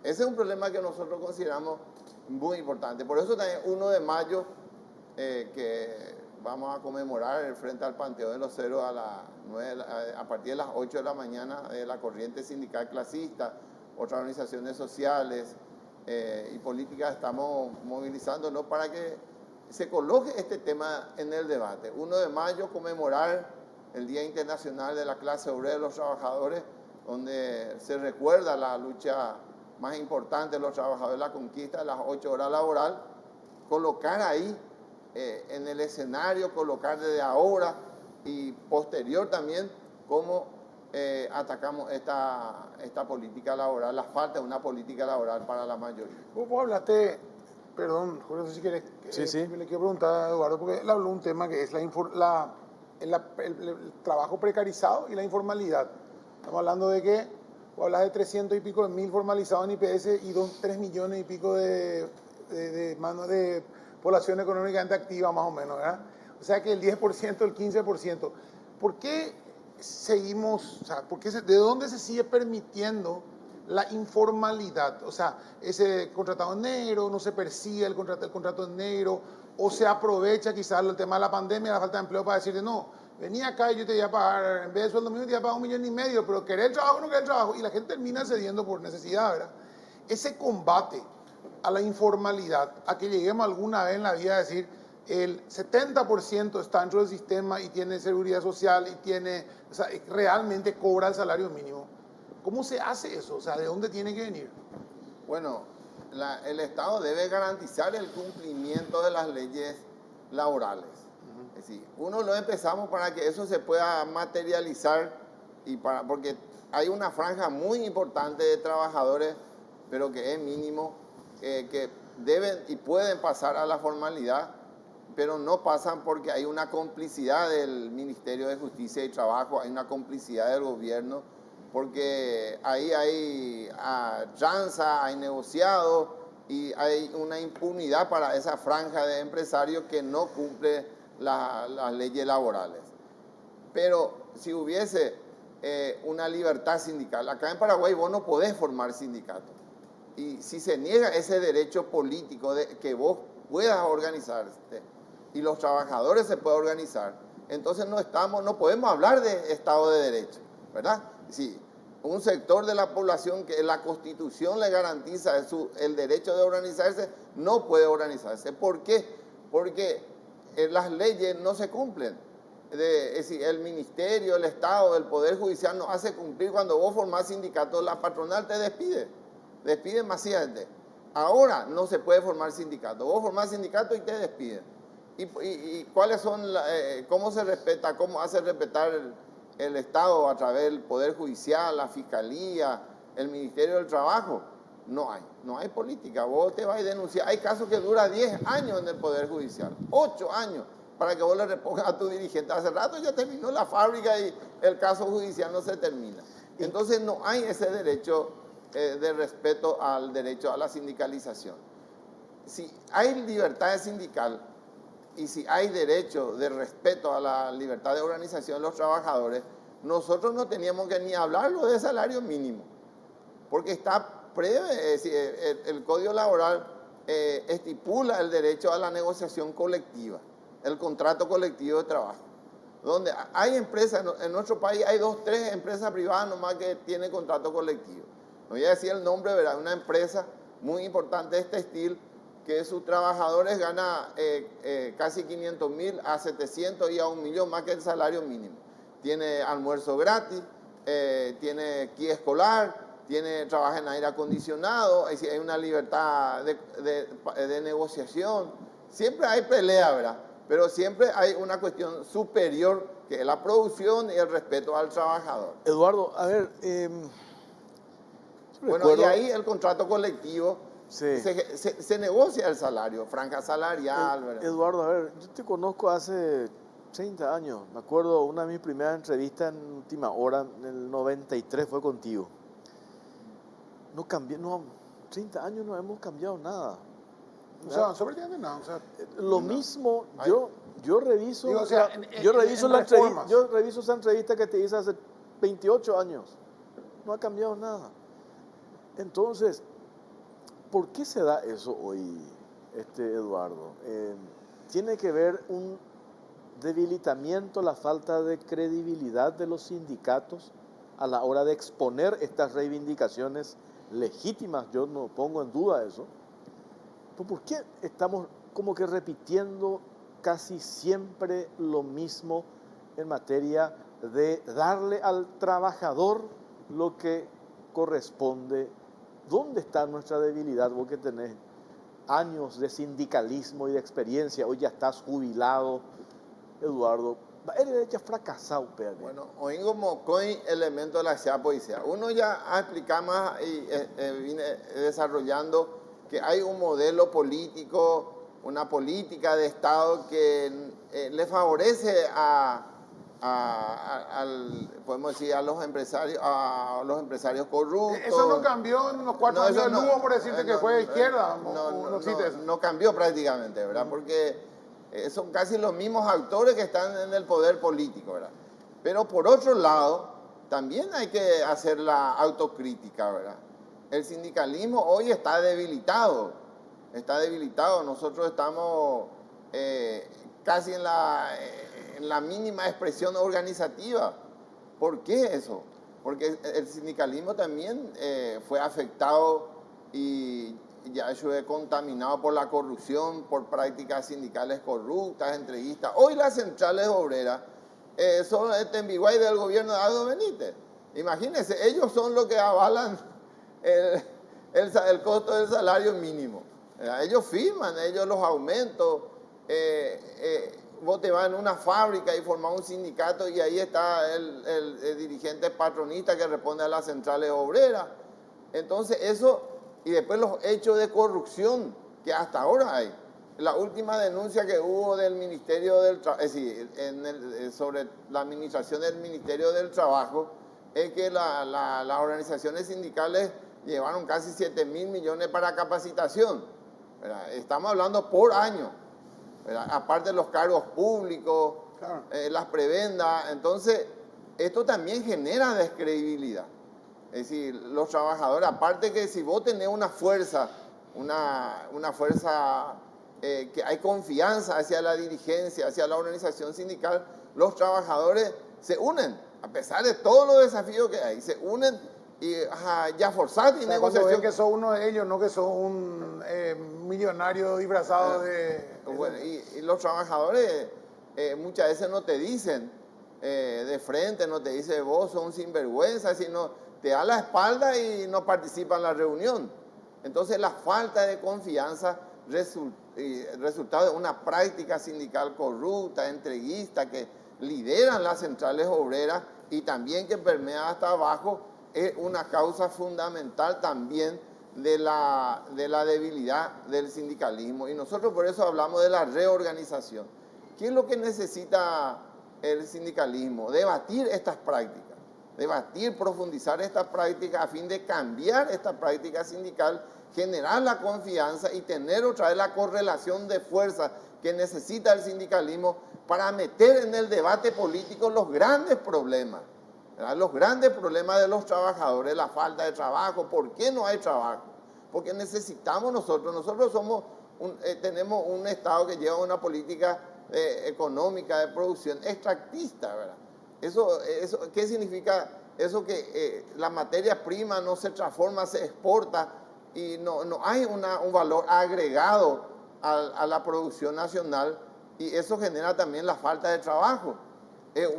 Ese es un problema que nosotros consideramos muy importante. Por eso también 1 de mayo, que vamos a conmemorar frente al Panteón de los Ceros a partir de las 8 de la mañana, la corriente sindical clasista, otras organizaciones sociales y políticas, estamos movilizándonos para que se coloque este tema en el debate. 1 de mayo, conmemorar el Día Internacional de la Clase Obrera de los Trabajadores, donde se recuerda la lucha más importante de los trabajadores, la conquista de las 8 horas laborales, colocar ahí en el escenario, colocar desde ahora y posterior también como atacamos esta política laboral, la falta de una política laboral para la mayoría. Vos hablaste, perdón, Jorge, no sé si querés, Sí, sí. le quiero preguntar a Eduardo, porque él habló un tema que es el trabajo precarizado y la informalidad. Estamos hablando de que vos hablas de 300 y pico de mil formalizados en IPS y 3 millones y pico de población económicamente activa, más o menos, ¿verdad? O sea que el 10%, el 15%. ¿Por qué seguimos, o sea, de dónde se sigue permitiendo la informalidad? O sea, ese contratado en negro, no se persigue el contrato en negro, o se aprovecha quizás el tema de la pandemia, la falta de empleo para decirte, no, vení acá y yo te voy a pagar, en vez de sueldo mínimo te voy a pagar 1,5 millones, pero querer el trabajo o no querer el trabajo, y la gente termina cediendo por necesidad, ¿verdad? Ese combate a la informalidad, a que lleguemos alguna vez en la vida a decir, el 70% está dentro del sistema y tiene seguridad social y tiene, o sea, realmente cobra el salario mínimo. ¿Cómo se hace eso? O sea, ¿de dónde tiene que venir? Bueno, el Estado debe garantizar el cumplimiento de las leyes laborales. Es decir, uno lo empezamos para que eso se pueda materializar porque hay una franja muy importante de trabajadores, pero que es mínimo, que deben y pueden pasar a la formalidad, pero no pasan porque hay una complicidad del Ministerio de Justicia y Trabajo, hay una complicidad del gobierno, porque ahí hay tranza, hay negociado y hay una impunidad para esa franja de empresarios que no cumple las leyes laborales. Pero si hubiese una libertad sindical, acá en Paraguay vos no podés formar sindicatos. Y si se niega ese derecho político de que vos puedas organizarte y los trabajadores se puedan organizar, entonces no podemos hablar de Estado de Derecho, ¿verdad? Si un sector de la población que la Constitución le garantiza el derecho de organizarse, no puede organizarse. ¿Por qué? Porque las leyes no se cumplen. Es decir, el Ministerio, el Estado, el Poder Judicial no hace cumplir. Cuando vos formás sindicato, la patronal te despide masivamente. Ahora no se puede formar sindicato. Vos formás sindicato y te despiden. ¿Y cuáles son, cómo se respeta, cómo hace respetar el Estado a través del Poder Judicial, la Fiscalía, el Ministerio del Trabajo? No hay política. Vos te vas a denunciar. Hay casos que duran 10 años en el Poder Judicial, 8 años, para que vos le repongas a tu dirigente. Hace rato ya terminó la fábrica y el caso judicial no se termina. Entonces no hay ese derecho de respeto al derecho a la sindicalización. Si hay libertad sindical y si hay derecho de respeto a la libertad de organización de los trabajadores, nosotros no teníamos que ni hablarlo de salario mínimo, porque está el Código Laboral estipula el derecho a la negociación colectiva, el contrato colectivo de trabajo, donde hay empresas, en nuestro país hay 2, 3 empresas privadas nomás que tienen contrato colectivo. No voy a decir el nombre, ¿verdad? Una empresa muy importante es textil, que sus trabajadores ganan casi 500.000 a 700 y a 1 millón más que el salario mínimo. Tiene almuerzo gratis, tiene guía escolar, trabaja en aire acondicionado, hay una libertad de negociación. Siempre hay pelea, ¿verdad? Pero siempre hay una cuestión superior que es la producción y el respeto al trabajador. Eduardo, a ver, bueno, y ahí el contrato colectivo, sí, se negocia el salario, franja salarial, ¿verdad? Eduardo, a ver, yo te conozco hace 30 años. Me acuerdo, una de mis primeras entrevistas en Última Hora, en el 93, fue contigo. No cambié, no, 30 años no hemos cambiado nada. O sea, sobre nada, o sea, lo mismo, yo reviso, digo, o sea, yo reviso esa entrevista que te hice hace 28 años. No ha cambiado nada. Entonces, ¿por qué se da eso hoy, Eduardo? ¿Tiene que ver un debilitamiento, la falta de credibilidad de los sindicatos a la hora de exponer estas reivindicaciones legítimas? Yo no pongo en duda eso. ¿Por qué estamos como que repitiendo casi siempre lo mismo en materia de darle al trabajador lo que corresponde? ¿Dónde está nuestra debilidad? Vos que tenés años de sindicalismo y de experiencia, hoy ya estás jubilado, Eduardo. Él ya fracasado, pero. Bueno, hoy como coi elemento de la poesía. Uno ya ha explicado más y viene desarrollando que hay un modelo político, una política de Estado que le favorece podemos decir, a los empresarios corruptos. Eso no cambió en los 4 años de Lugo, por decirte que fue de izquierda. No existe eso. no cambió prácticamente, ¿verdad? Porque son casi los mismos actores que están en el poder político, ¿verdad? Pero por otro lado, también hay que hacer la autocrítica, ¿verdad? El sindicalismo hoy está debilitado. Nosotros estamos casi en la mínima expresión organizativa. ¿Por qué eso? Porque el sindicalismo también fue afectado y ya fue contaminado por la corrupción, por prácticas sindicales corruptas, entreguistas. Hoy las centrales obreras son el tembiguay del gobierno de Aldo Benítez. Imagínense, ellos son los que avalan el costo del salario mínimo. Ellos firman, ellos los aumentos. Vos te vas en una fábrica y formás un sindicato y ahí está el dirigente patronista que responde a las centrales obreras. Entonces eso, y después los hechos de corrupción que hasta ahora hay. La última denuncia que hubo del Ministerio del Trabajo, es decir, sobre la administración del Ministerio del Trabajo, es que las organizaciones sindicales llevaron casi 7.000 millones para capacitación, ¿verdad? Estamos hablando por año, ¿verdad? Aparte de los cargos públicos, claro, las prebendas. Entonces, esto también genera descredibilidad. Es decir, los trabajadores, aparte que si vos tenés una fuerza, que hay confianza hacia la dirigencia, hacia la organización sindical, los trabajadores se unen, a pesar de todos los desafíos que hay, se unen y ya forzar y negociación. Ven que sos uno de ellos, no que sos un millonario disfrazado de... Bueno, y los trabajadores muchas veces no te dicen de frente, no te dicen vos sos un sinvergüenza, sino te da la espalda y no participa en la reunión. Entonces la falta de confianza resultado de una práctica sindical corrupta, entreguista, que lideran las centrales obreras y también que permea hasta abajo, es una causa fundamental también de la debilidad del sindicalismo. Y nosotros por eso hablamos de la reorganización. ¿Qué es lo que necesita el sindicalismo? Debatir estas prácticas. Profundizar estas prácticas a fin de cambiar esta práctica sindical, generar la confianza y tener otra vez la correlación de fuerza que necesita el sindicalismo para meter en el debate político los grandes problemas, ¿verdad? Los grandes problemas de los trabajadores, la falta de trabajo. ¿Por qué no hay trabajo? Porque necesitamos nosotros tenemos un Estado que lleva una política económica de producción extractista, ¿verdad? Eso, ¿qué significa eso? Que la materia prima no se transforma, se exporta y no hay un valor agregado a la producción nacional, y eso genera también la falta de trabajo.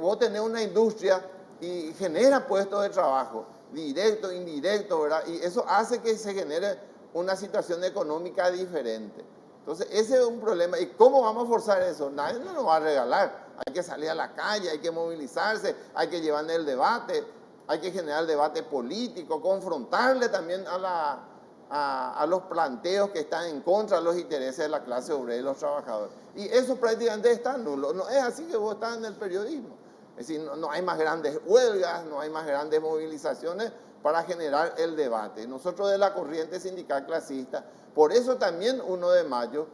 Vos tenés una industria y genera puestos de trabajo, directo, indirecto, ¿verdad? Y eso hace que se genere una situación económica diferente. Entonces, ese es un problema. ¿Y cómo vamos a forzar eso? Nadie nos va a regalar. Hay que salir a la calle, hay que movilizarse, hay que llevar el debate, hay que generar el debate político, confrontarle también a los planteos que están en contra de los intereses de la clase obrera y los trabajadores. Y eso prácticamente está nulo. No es así que vos estás en el periodismo. Es decir, no hay más grandes huelgas, no hay más grandes movilizaciones para generar el debate. Nosotros de la corriente sindical clasista, por eso también 1 de mayo,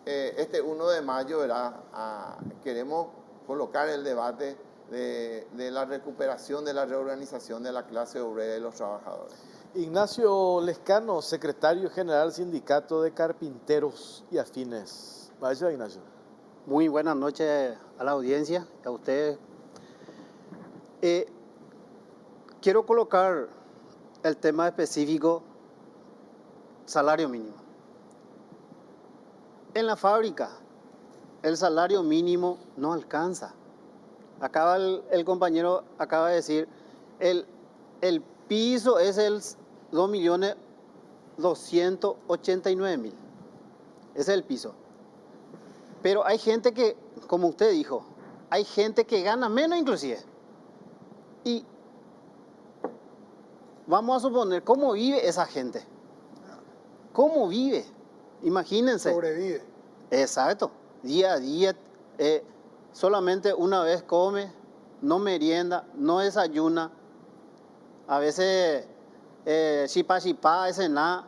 este 1 de mayo, ¿verdad? Queremos colocar el debate de la recuperación, de la reorganización de la clase obrera y los trabajadores. Ignacio Lescano, secretario general del Sindicato de Carpinteros y Afines. Vaya, Ignacio. Muy buenas noches a la audiencia, a ustedes. Quiero colocar el tema específico, salario mínimo. En la fábrica, el salario mínimo no alcanza. El compañero acaba de decir, el piso es el 2.289.000. Ese es el piso. Pero hay gente que, como usted dijo, hay gente que gana menos inclusive. Y vamos a suponer, ¿cómo vive esa gente? ¿Cómo vive? Imagínense. Sobrevive. Exacto. Día a día, solamente una vez come, no merienda, no desayuna. A veces, chipá, ese nada.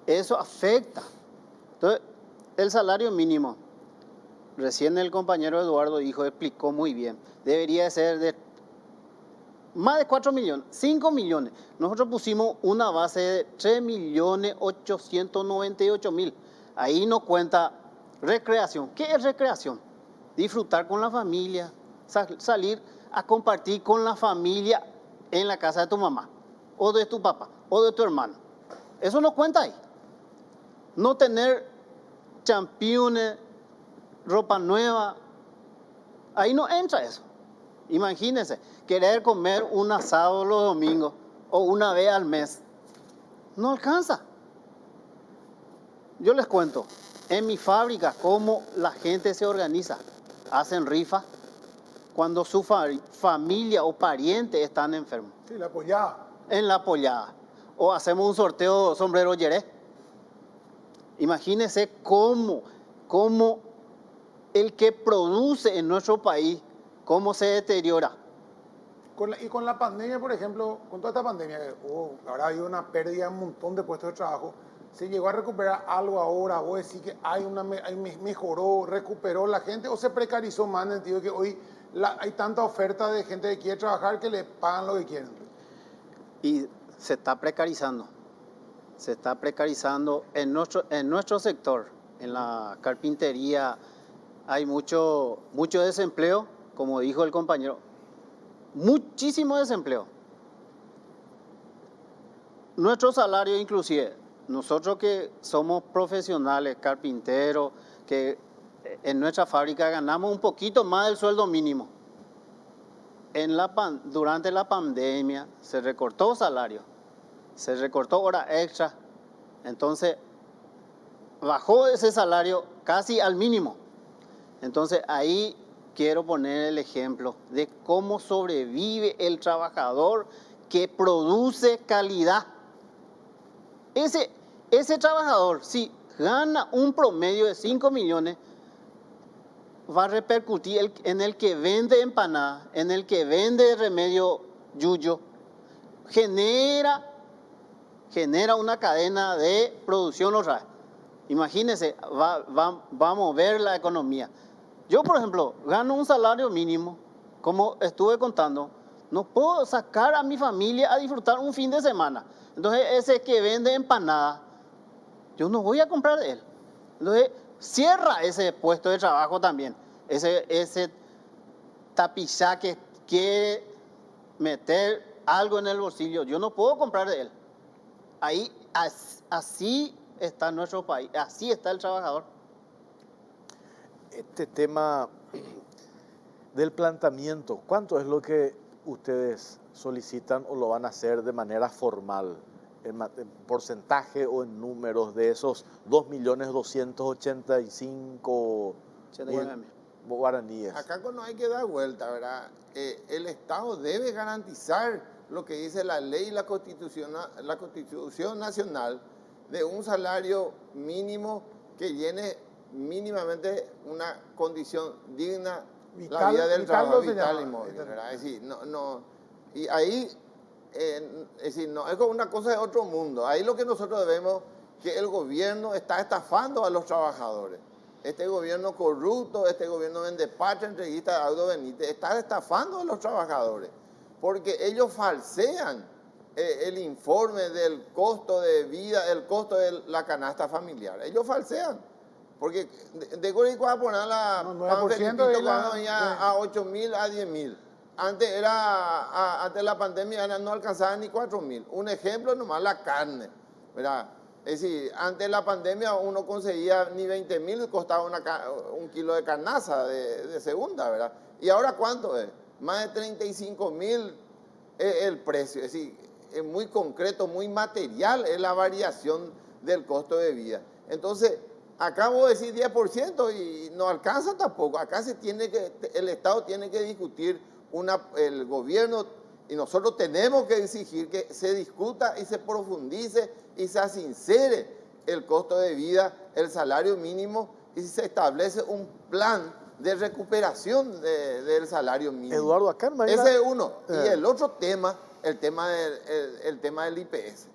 Eso afecta. Entonces, el salario mínimo, recién el compañero Eduardo explicó muy bien, debería ser de más de 4 millones, 5 millones. Nosotros pusimos una base de 3.898.000. Ahí no cuenta recreación. ¿Qué es recreación? Disfrutar con la familia, salir a compartir con la familia en la casa de tu mamá, o de tu papá, o de tu hermano. Eso no cuenta ahí. No tener championes, ropa nueva, ahí no entra eso. Imagínense, querer comer un asado los domingos o una vez al mes, no alcanza. Yo les cuento, en mi fábrica, cómo la gente se organiza. Hacen rifa cuando su familia o pariente están enfermos. Sí, la apoyaba. En la pollada. O hacemos un sorteo sombrero yeré. Imagínense cómo el que produce en nuestro país, cómo se deteriora. Y con la pandemia, por ejemplo, con toda esta pandemia, ahora ha habido una pérdida de un montón de puestos de trabajo. ¿Se llegó a recuperar algo ahora? ¿Vos decís que mejoró, recuperó la gente o se precarizó más en el sentido de que hoy hay tanta oferta de gente que quiere trabajar que le pagan lo que quieren? Y se está precarizando. Se está precarizando en nuestro sector, en la carpintería. Hay mucho desempleo, como dijo el compañero. Muchísimo desempleo. Nuestro salario inclusive, nosotros que somos profesionales, carpinteros, que en nuestra fábrica ganamos un poquito más del sueldo mínimo. Durante la pandemia se recortó salario, se recortó hora extra, entonces bajó ese salario casi al mínimo. Entonces ahí quiero poner el ejemplo de cómo sobrevive el trabajador que produce calidad. Ese trabajador, si gana un promedio de 5 millones, va a repercutir en el que vende empanadas, en el que vende remedio yuyo. Genera una cadena de producción otra vez. Imagínense, va a mover la economía. Yo, por ejemplo, gano un salario mínimo, como estuve contando, no puedo sacar a mi familia a disfrutar un fin de semana. Entonces, ese que vende empanadas, yo no voy a comprar de él. Entonces, cierra ese puesto de trabajo también. Ese tapizá que quiere meter algo en el bolsillo, yo no puedo comprar de él. Ahí, así está nuestro país, así está el trabajador. Este tema del planteamiento, ¿cuánto es lo que ustedes solicitan o lo van a hacer de manera formal? ¿En porcentaje o en números de esos 2.285.000 guaraníes? Acá no hay que dar vuelta, ¿verdad? El Estado debe garantizar lo que dice la ley y la Constitución Nacional de un salario mínimo que llene mínimamente una condición digna, la vida del trabajador vital y móvil, ¿verdad? Es decir, y ahí, es decir, no es como una cosa de otro mundo. Ahí lo que nosotros vemos que el gobierno está estafando a los trabajadores. Este gobierno corrupto, este gobierno vendepacha, entreguista de Audo Benítez, está estafando a los trabajadores, porque ellos falsean el informe del costo de vida, el costo de la canasta familiar. Ellos falsean. Porque de Córdoba va a poner la pan Felipito cuando venía a 8.000, a 10.000. Antes de la pandemia no alcanzaba ni 4.000. Un ejemplo nomás, la carne, ¿verdad? Es decir, antes de la pandemia uno conseguía ni 20.000, costaba un kilo de carnaza de segunda, ¿verdad? ¿Y ahora cuánto es? Más de 35.000 es el precio. Es decir, es muy concreto, muy material, es la variación del costo de vida. Entonces, Acá vos decís 10% y no alcanza tampoco. Acá el Estado tiene que discutir, el gobierno y nosotros tenemos que exigir que se discuta y se profundice y se asincere el costo de vida, el salario mínimo y se establece un plan de recuperación del salario mínimo. Eduardo, acá en Marina- Ese es uno. Y el otro tema, el tema del IPS.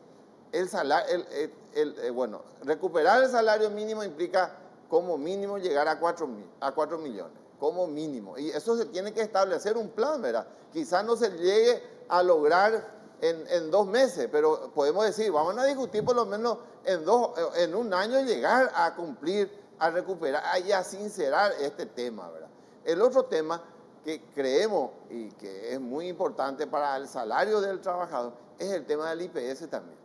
Bueno, recuperar el salario mínimo implica como mínimo llegar a 4 millones, como mínimo. Y eso se tiene que establecer un plan, ¿verdad? Quizás no se llegue a lograr en 2 meses, pero podemos decir, vamos a discutir por lo menos en un año llegar a cumplir, a recuperar y a sincerar este tema, ¿verdad? El otro tema que creemos y que es muy importante para el salario del trabajador es el tema del IPS también.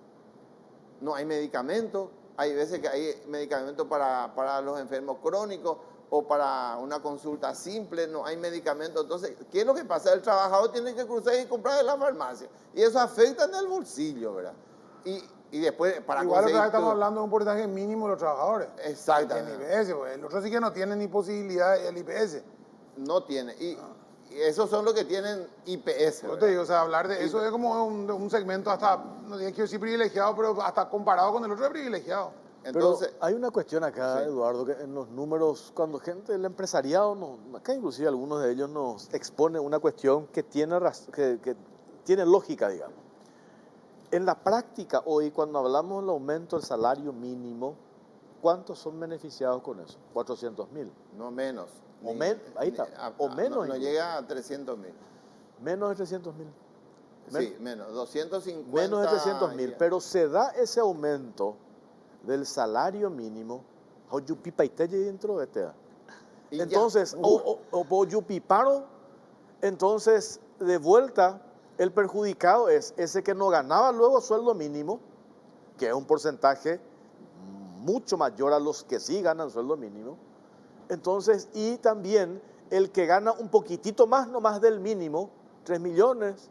No hay medicamentos, hay veces que hay medicamentos para los enfermos crónicos o para una consulta simple, no hay medicamentos. Entonces, ¿qué es lo que pasa? El trabajador tiene que cruzar y comprar en la farmacia. Y eso afecta en el bolsillo, ¿verdad? Y después, para Igual otra conseguir vez estamos hablando de un porcentaje mínimo de los trabajadores. Exactamente. En IPS, pues. El otro sí que no tiene ni posibilidad el IPS. No tiene. Y esos son los que tienen IPS. Yo te digo, o sea, hablar de eso es como un segmento hasta, no quiero decir privilegiado, pero hasta comparado con el otro es privilegiado. Entonces, Pero hay una cuestión acá, Sí. Eduardo, que en los números, cuando gente del empresariado, acá inclusive algunos de ellos nos expone una cuestión que que tiene lógica, digamos. En la práctica hoy, cuando hablamos del aumento del salario mínimo, ¿cuántos son beneficiados con eso? 400.000. no menos. Ahí está. O menos No incluso. llega a 300.000. Menos de 300.000. Sí, menos. 250. Menos de 300.000. ya. Pero se da ese aumento del salario mínimo. Dentro de este. Y ya. Entonces, o yupiparo, entonces de vuelta el perjudicado es ese que no ganaba luego sueldo mínimo, que es un porcentaje mucho mayor a los que sí ganan sueldo mínimo. Entonces, y también el que gana un poquitito más nomás del mínimo, 3 millones,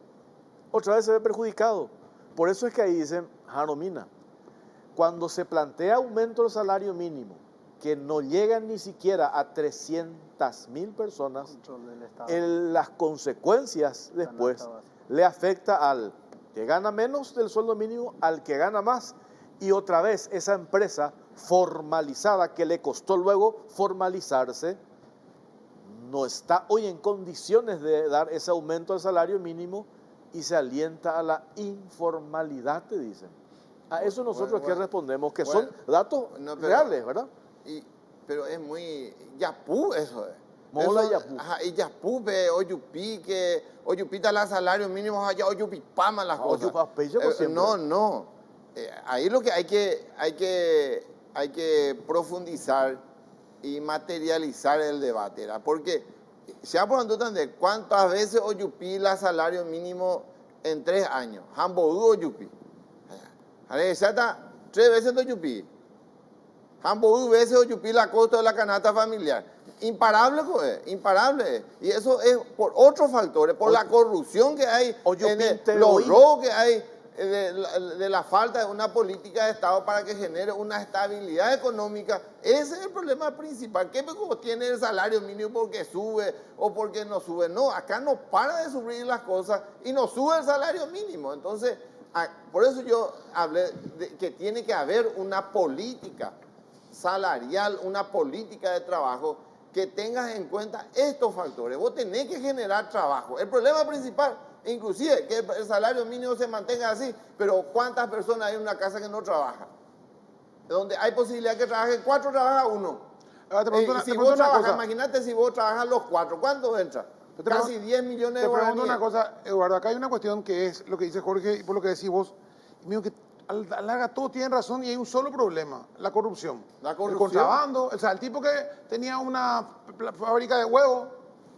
otra vez se ve perjudicado. Por eso es que ahí dicen, Jaromina, cuando se plantea aumento del salario mínimo, que no llegan ni siquiera a 300.000 personas, las consecuencias después le afecta al que gana menos del sueldo mínimo, al que gana más, y otra vez esa empresa formalizada que le costó luego formalizarse, no está hoy en condiciones de dar ese aumento al salario mínimo y se alienta a la informalidad, te dicen. A eso nosotros que respondemos, que son datos reales, ¿verdad? Pero es muy yapú eso. Mola Eso, yapú. Ajá, y yapú, oyupí, que oyupita la salario mínimo, allá oyupipama las cosas. Oyupapella por siempre. No. Ahí lo que hay que profundizar y materializar el debate, ¿verdad? Porque se ha por entender cuántas veces oyupí la salario mínimo en 3 años. Hamboudú oyupí. Está 3 veces oyupí. Hamboudú veces oyupí la costa de la canasta familiar. Imparable, pues, imparable. Y eso es por otros factores, por la corrupción que hay, los robos que hay, de la falta de una política de Estado para que genere una estabilidad económica. Ese es el problema principal. ¿Qué tiene el salario mínimo porque sube o porque no sube? No, acá no para de subir las cosas y no sube el salario mínimo. Entonces, por eso yo hablé de que tiene que haber una política salarial, una política de trabajo que tengas en cuenta estos factores. Vos tenés que generar trabajo. El problema principal, inclusive, que el salario mínimo se mantenga así, pero ¿cuántas personas hay en una casa que no trabajan? Donde hay posibilidad que trabajen 4, trabaja 1. Si vos trabajas, imagínate si vos trabajas los 4, ¿cuánto entra? Casi 10 millones de Te pregunto guaraníes. una cosa, Eduardo, acá hay una cuestión que es lo que dice Jorge y por lo que decís vos. Mío, que a la larga todos tienen razón y hay un solo problema, la corrupción. La corrupción. El contrabando, o sea, el tipo que tenía una fábrica de huevos,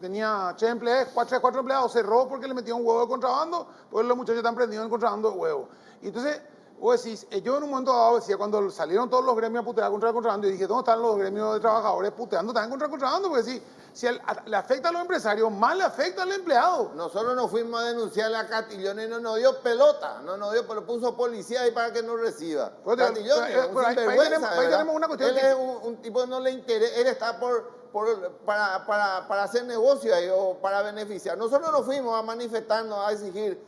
tenía 3 empleados, 4 empleados, cerró porque le metía un huevo de contrabando, pues los muchachos están prendidos en el contrabando de huevos. Y entonces, Vos decís, yo en un momento dado decía, cuando salieron todos los gremios a putear contra el contrabando, yo dije, ¿dónde están los gremios de trabajadores puteando también contra el contrabando? Porque si le afecta a los empresarios, más le afecta al empleado. Nosotros nos fuimos a denunciarle a Castillón y no nos dio pelota, puso policía ahí para que nos reciba. Pues, Castillón es un sinvergüenza, ahí tenemos una cuestión. Él es un tipo que no le interesa, él está para hacer negocio ahí o para beneficiar. Nosotros nos fuimos a manifestarnos, a exigir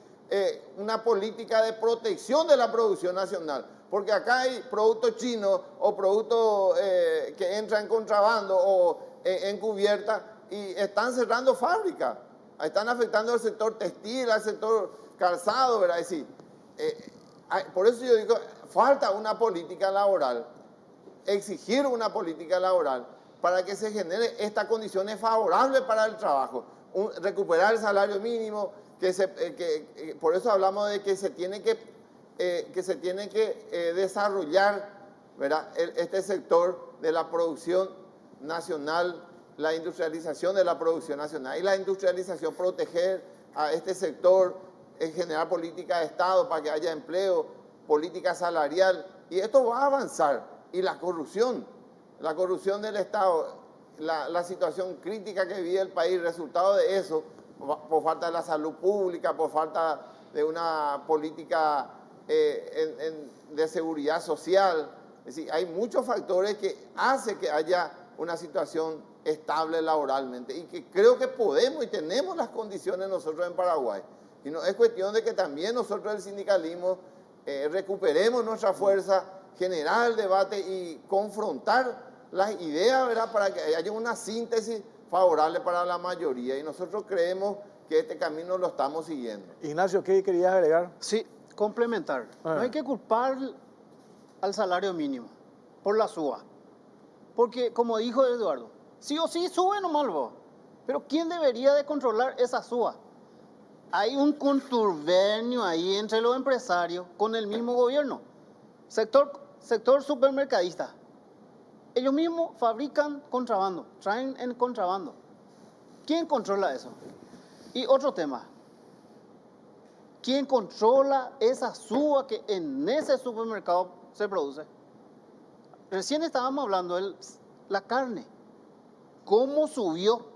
una política de protección de la producción nacional, porque acá hay productos chinos o productos que entran en contrabando o encubierta y están cerrando fábricas, están afectando al sector textil, al sector calzado, ¿verdad? Es decir, por eso yo digo, falta una política laboral, exigir una política laboral para que se genere estas condiciones favorables para el trabajo, recuperar el salario mínimo, por eso hablamos de que se tiene que desarrollar, ¿verdad? Este sector de la producción nacional, la industrialización de la producción nacional y la industrialización, proteger a este sector, generar política de Estado para que haya empleo, política salarial, y esto va a avanzar. Y la corrupción del Estado, la situación crítica que vive el país, resultado de eso, por falta de la salud pública, por falta de una política de seguridad social. Es decir, hay muchos factores que hacen que haya una situación estable laboralmente y que creo que podemos y tenemos las condiciones nosotros en Paraguay. Y no es cuestión de que también nosotros el sindicalismo recuperemos nuestra fuerza, generar el debate y confrontar las ideas, ¿verdad? Para que haya una síntesis favorable para la mayoría, y nosotros creemos que este camino lo estamos siguiendo. Ignacio, ¿qué querías agregar? Sí, complementar. No hay que culpar al salario mínimo por la suba, porque como dijo Eduardo, sí o sí sube nomás vos, pero ¿quién debería de controlar esa suba? Hay un contubernio ahí entre los empresarios con el mismo gobierno. Sector supermercadista. Ellos mismos fabrican contrabando, traen en contrabando. ¿Quién controla eso? Y otro tema. ¿Quién controla esa suba que en ese supermercado se produce? Recién estábamos hablando de la carne. ¿Cómo subió?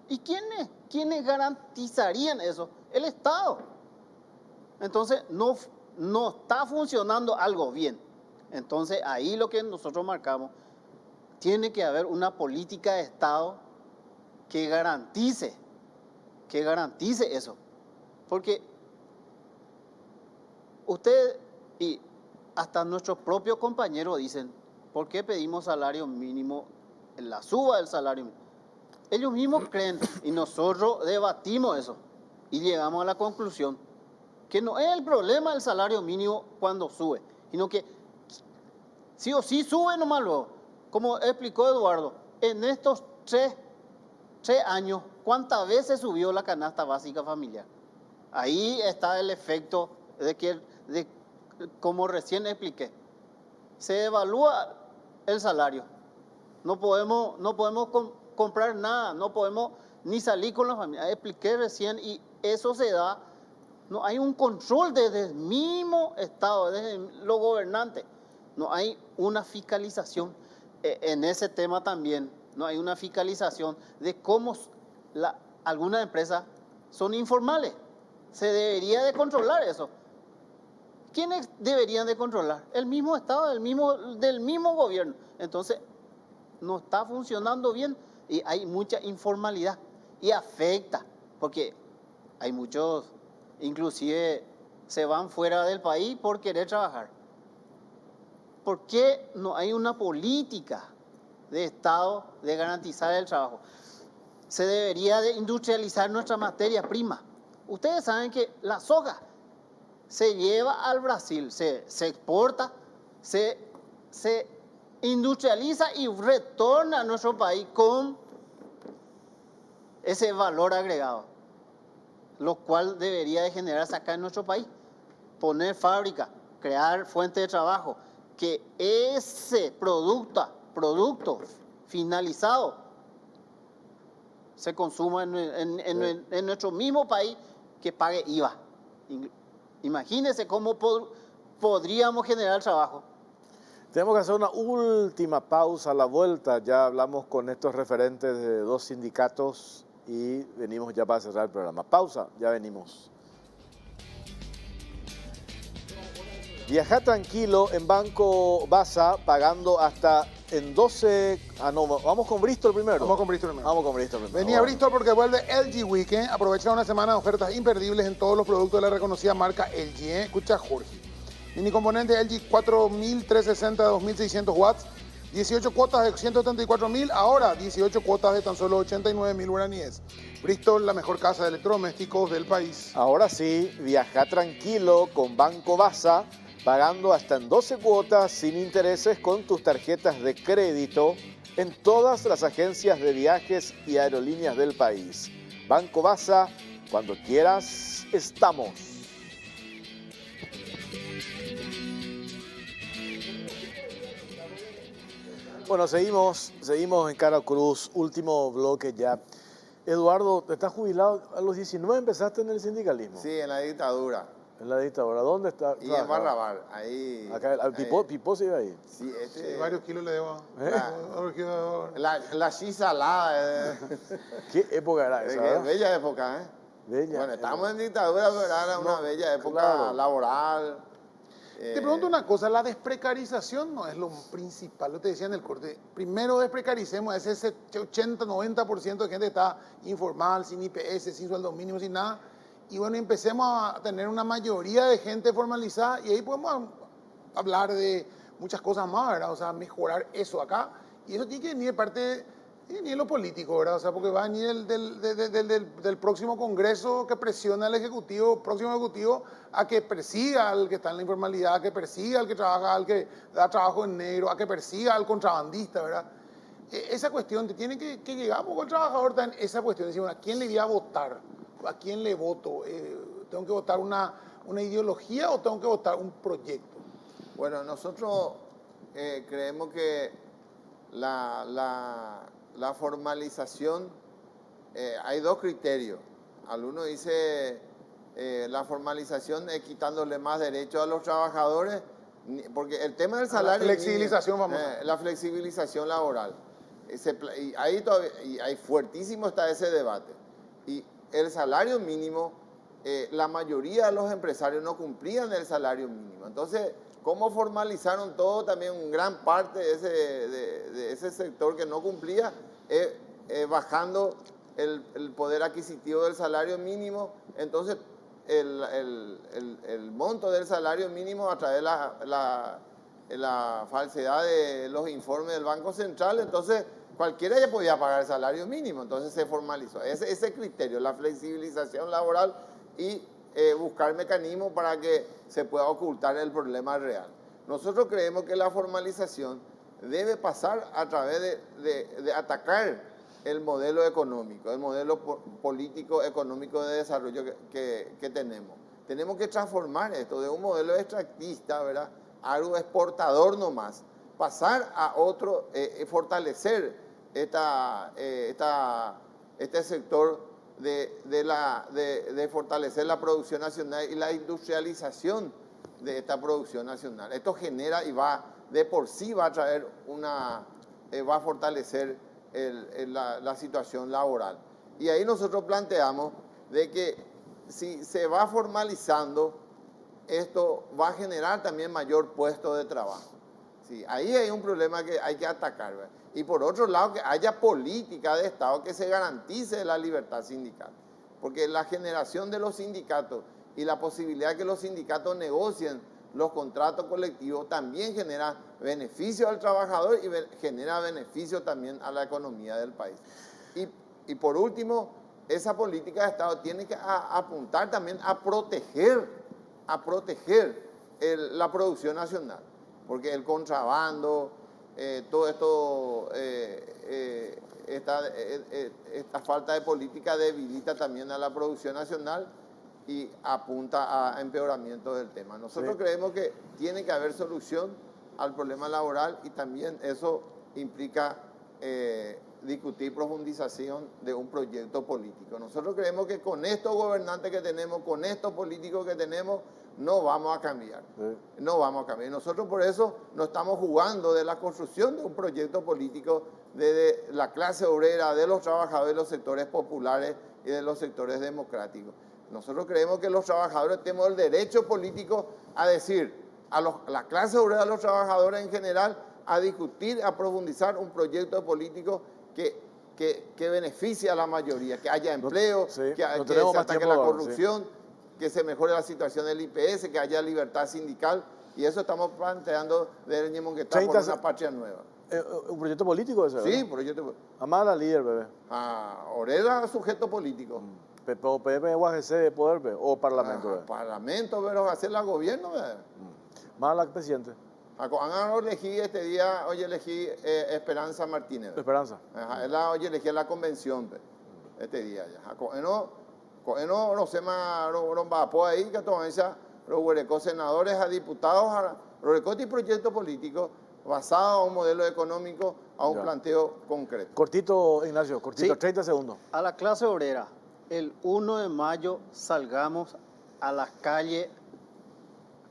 ¿Y quiénes garantizarían eso? El Estado. Entonces, no está funcionando algo bien. Entonces, ahí lo que nosotros marcamos, tiene que haber una política de Estado que garantice eso. Porque usted y hasta nuestros propios compañeros dicen, ¿por qué pedimos salario mínimo, la suba del salario mínimo? Ellos mismos creen y nosotros debatimos eso y llegamos a la conclusión que no es el problema del salario mínimo cuando sube, sino que sí o sí sube nomás luego. Como explicó Eduardo, en estos tres años, ¿cuántas veces subió la canasta básica familiar? Ahí está el efecto de como recién expliqué. Se evalúa el salario. No podemos comprar nada, no podemos ni salir con la familia. Expliqué recién y eso se da. No hay un control desde el mismo Estado, desde los gobernantes. No hay una fiscalización. En ese tema también no hay una fiscalización de cómo algunas empresas son informales. Se debería de controlar eso. ¿Quiénes deberían de controlar? El mismo Estado, del mismo gobierno. Entonces, no está funcionando bien y hay mucha informalidad y afecta, porque hay muchos, inclusive se van fuera del país por querer trabajar. ¿Por qué no hay una política de Estado de garantizar el trabajo? Se debería de industrializar nuestra materia prima. Ustedes saben que la soja se lleva al Brasil, se exporta, se industrializa y retorna a nuestro país con ese valor agregado, lo cual debería de generarse acá en nuestro país. Poner fábrica, crear fuente de trabajo, que ese producto finalizado se consuma en nuestro mismo país, que pague IVA. Imagínense cómo podríamos generar trabajo. Tenemos que hacer una última pausa a la vuelta. Ya hablamos con estos referentes de 2 sindicatos y venimos ya para cerrar el programa. Pausa, ya venimos. Viaja tranquilo en Banco Basa, pagando hasta en 12... Ah, no, vamos con Bristol primero. Vamos con Bristol primero. Vamos con Bristol primero. Venía a Bristol porque vuelve LG Weekend. Aprovecha una semana de ofertas imperdibles en todos los productos de la reconocida marca LG. Escucha, Jorge. Mini componente LG 4360 de 2600 watts. 18 cuotas de 174.000, ahora 18 cuotas de tan solo 89.000 guaraníes. Bristol, la mejor casa de electrodomésticos del país. Ahora sí, viaja tranquilo con Banco Basa, pagando hasta en 12 cuotas sin intereses con tus tarjetas de crédito en todas las agencias de viajes y aerolíneas del país. Banco Basa, cuando quieras, estamos. Bueno, seguimos en Cara Cruz, último bloque ya. Eduardo, ¿te estás jubilado? A los 19 empezaste en el sindicalismo. Sí, en la dictadura. En la dictadura. ¿Dónde está? Y en Barrabal, ahí. Acá, Pipó sigue ahí. Sí, Sí, varios kilos le debo. La chisalada. ¿Qué época era esa? ¿verdad? Bella época, ¿eh? Bella. Bueno, estamos en dictadura, pero era una bella época laboral. Te pregunto una cosa, la desprecarización no es lo principal, lo te decía en el corte. Primero desprecaricemos ese 80-90% de gente que está informal, sin IPS, sin sueldo mínimo, sin nada. Y bueno, empecemos a tener una mayoría de gente formalizada y ahí podemos hablar de muchas cosas más, ¿verdad? O sea, mejorar eso acá. Y eso tiene que venir de parte, tiene que venir de lo político, ¿verdad? O sea, porque va a venir del próximo Congreso que presiona al próximo Ejecutivo a que persiga al que está en la informalidad, a que persiga al que trabaja, al que da trabajo en negro, a que persiga al contrabandista, ¿verdad? Esa cuestión, te tiene que llegar un poco el trabajador en esa cuestión, decir, bueno, ¿a quién le voy a votar? ¿A quién le voto? ¿Tengo que votar una ideología o tengo que votar un proyecto? Bueno, nosotros creemos que la formalización, hay 2 criterios. Alguno dice la formalización es quitándole más derechos a los trabajadores, porque el tema del salario... La flexibilización, vamos. La flexibilización laboral. Y ahí todavía, y ahí fuertísimo está ese debate. Y el salario mínimo, la mayoría de los empresarios no cumplían el salario mínimo. Entonces, ¿cómo formalizaron todo? También gran parte de ese sector que no cumplía, bajando el poder adquisitivo del salario mínimo. Entonces, el monto del salario mínimo a través de la falsedad de los informes del Banco Central, entonces cualquiera ya podía pagar el salario mínimo, entonces se formalizó. Ese criterio, la flexibilización laboral y buscar mecanismos para que se pueda ocultar el problema real. Nosotros creemos que la formalización debe pasar a través de atacar el modelo económico, el modelo político económico de desarrollo que tenemos. Tenemos que transformar esto de un modelo extractista, ¿verdad?, algo exportador nomás, pasar a otro, fortalecer este sector de fortalecer la producción nacional y la industrialización de esta producción nacional. Esto genera y de por sí va a traer va a fortalecer la situación laboral. Y ahí nosotros planteamos de que si se va formalizando, esto va a generar también mayor puesto de trabajo. Sí, ahí hay un problema que hay que atacar, ¿verdad? Y por otro lado, que haya política de Estado que se garantice la libertad sindical. Porque la generación de los sindicatos y la posibilidad de que los sindicatos negocien los contratos colectivos también genera beneficio al trabajador y genera beneficio también a la economía del país. Y por último, esa política de Estado tiene que apuntar también a proteger la producción nacional. Porque el contrabando, todo esto, esta falta de política debilita también a la producción nacional y apunta a empeoramiento del tema. Nosotros creemos que tiene que haber solución al problema laboral y también eso implica discutir profundización de un proyecto político. Nosotros creemos que con estos gobernantes que tenemos, con estos políticos que tenemos, no vamos a cambiar. No vamos a cambiar. Nosotros por eso no estamos jugando de la construcción de un proyecto político de la clase obrera, de los trabajadores de los sectores populares y de los sectores democráticos. Nosotros creemos que los trabajadores tenemos el derecho político a decir a la clase obrera, a los trabajadores en general, a discutir, a profundizar un proyecto político que beneficie a la mayoría, que haya empleo, Sí, que no se tenemos más ataque tiempo la ahora, corrupción, que se mejore la situación del IPS, que haya libertad sindical, y eso estamos planteando de Ñemonguetá por 30 una patria nueva. Un proyecto político ese, Sí, ¿verdad? proyecto. Amada la líder, bebé. Orera sujeto político. PP UAGC de poder, bebé, o parlamento, bebé. Parlamento, pero hacer la gobierno. Mala presidente. Elegí este día, hoy elegí Esperanza Martínez. Esperanza. Hoy elegí la convención este día. No sé más, no va a ahí que toman los huerecos senadores a diputados, los y proyectos políticos basados en un modelo económico, a un planteo concreto. Cortito, Ignacio, cortito, Sí. 30 segundos. A la clase obrera, el 1 de mayo salgamos a las calles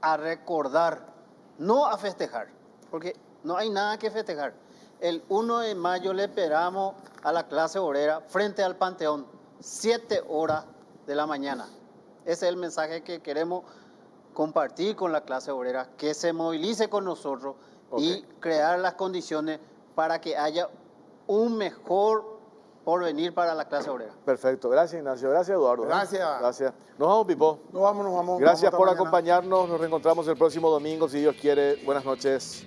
a recordar, no a festejar, porque no hay nada que festejar. El 1 de mayo le esperamos a la clase obrera frente al Panteón, 7 horas de la mañana. Ese es el mensaje que queremos compartir con la clase obrera, que se movilice con nosotros y crear las condiciones para que haya un mejor porvenir para la clase obrera. Perfecto. Gracias, Ignacio. Gracias, Eduardo. Gracias. Gracias. Nos vamos, Pipo. Nos vamos. Gracias Nos por vamos hasta mañana. acompañarnos. Nos reencontramos el próximo domingo, si Dios quiere. Buenas noches.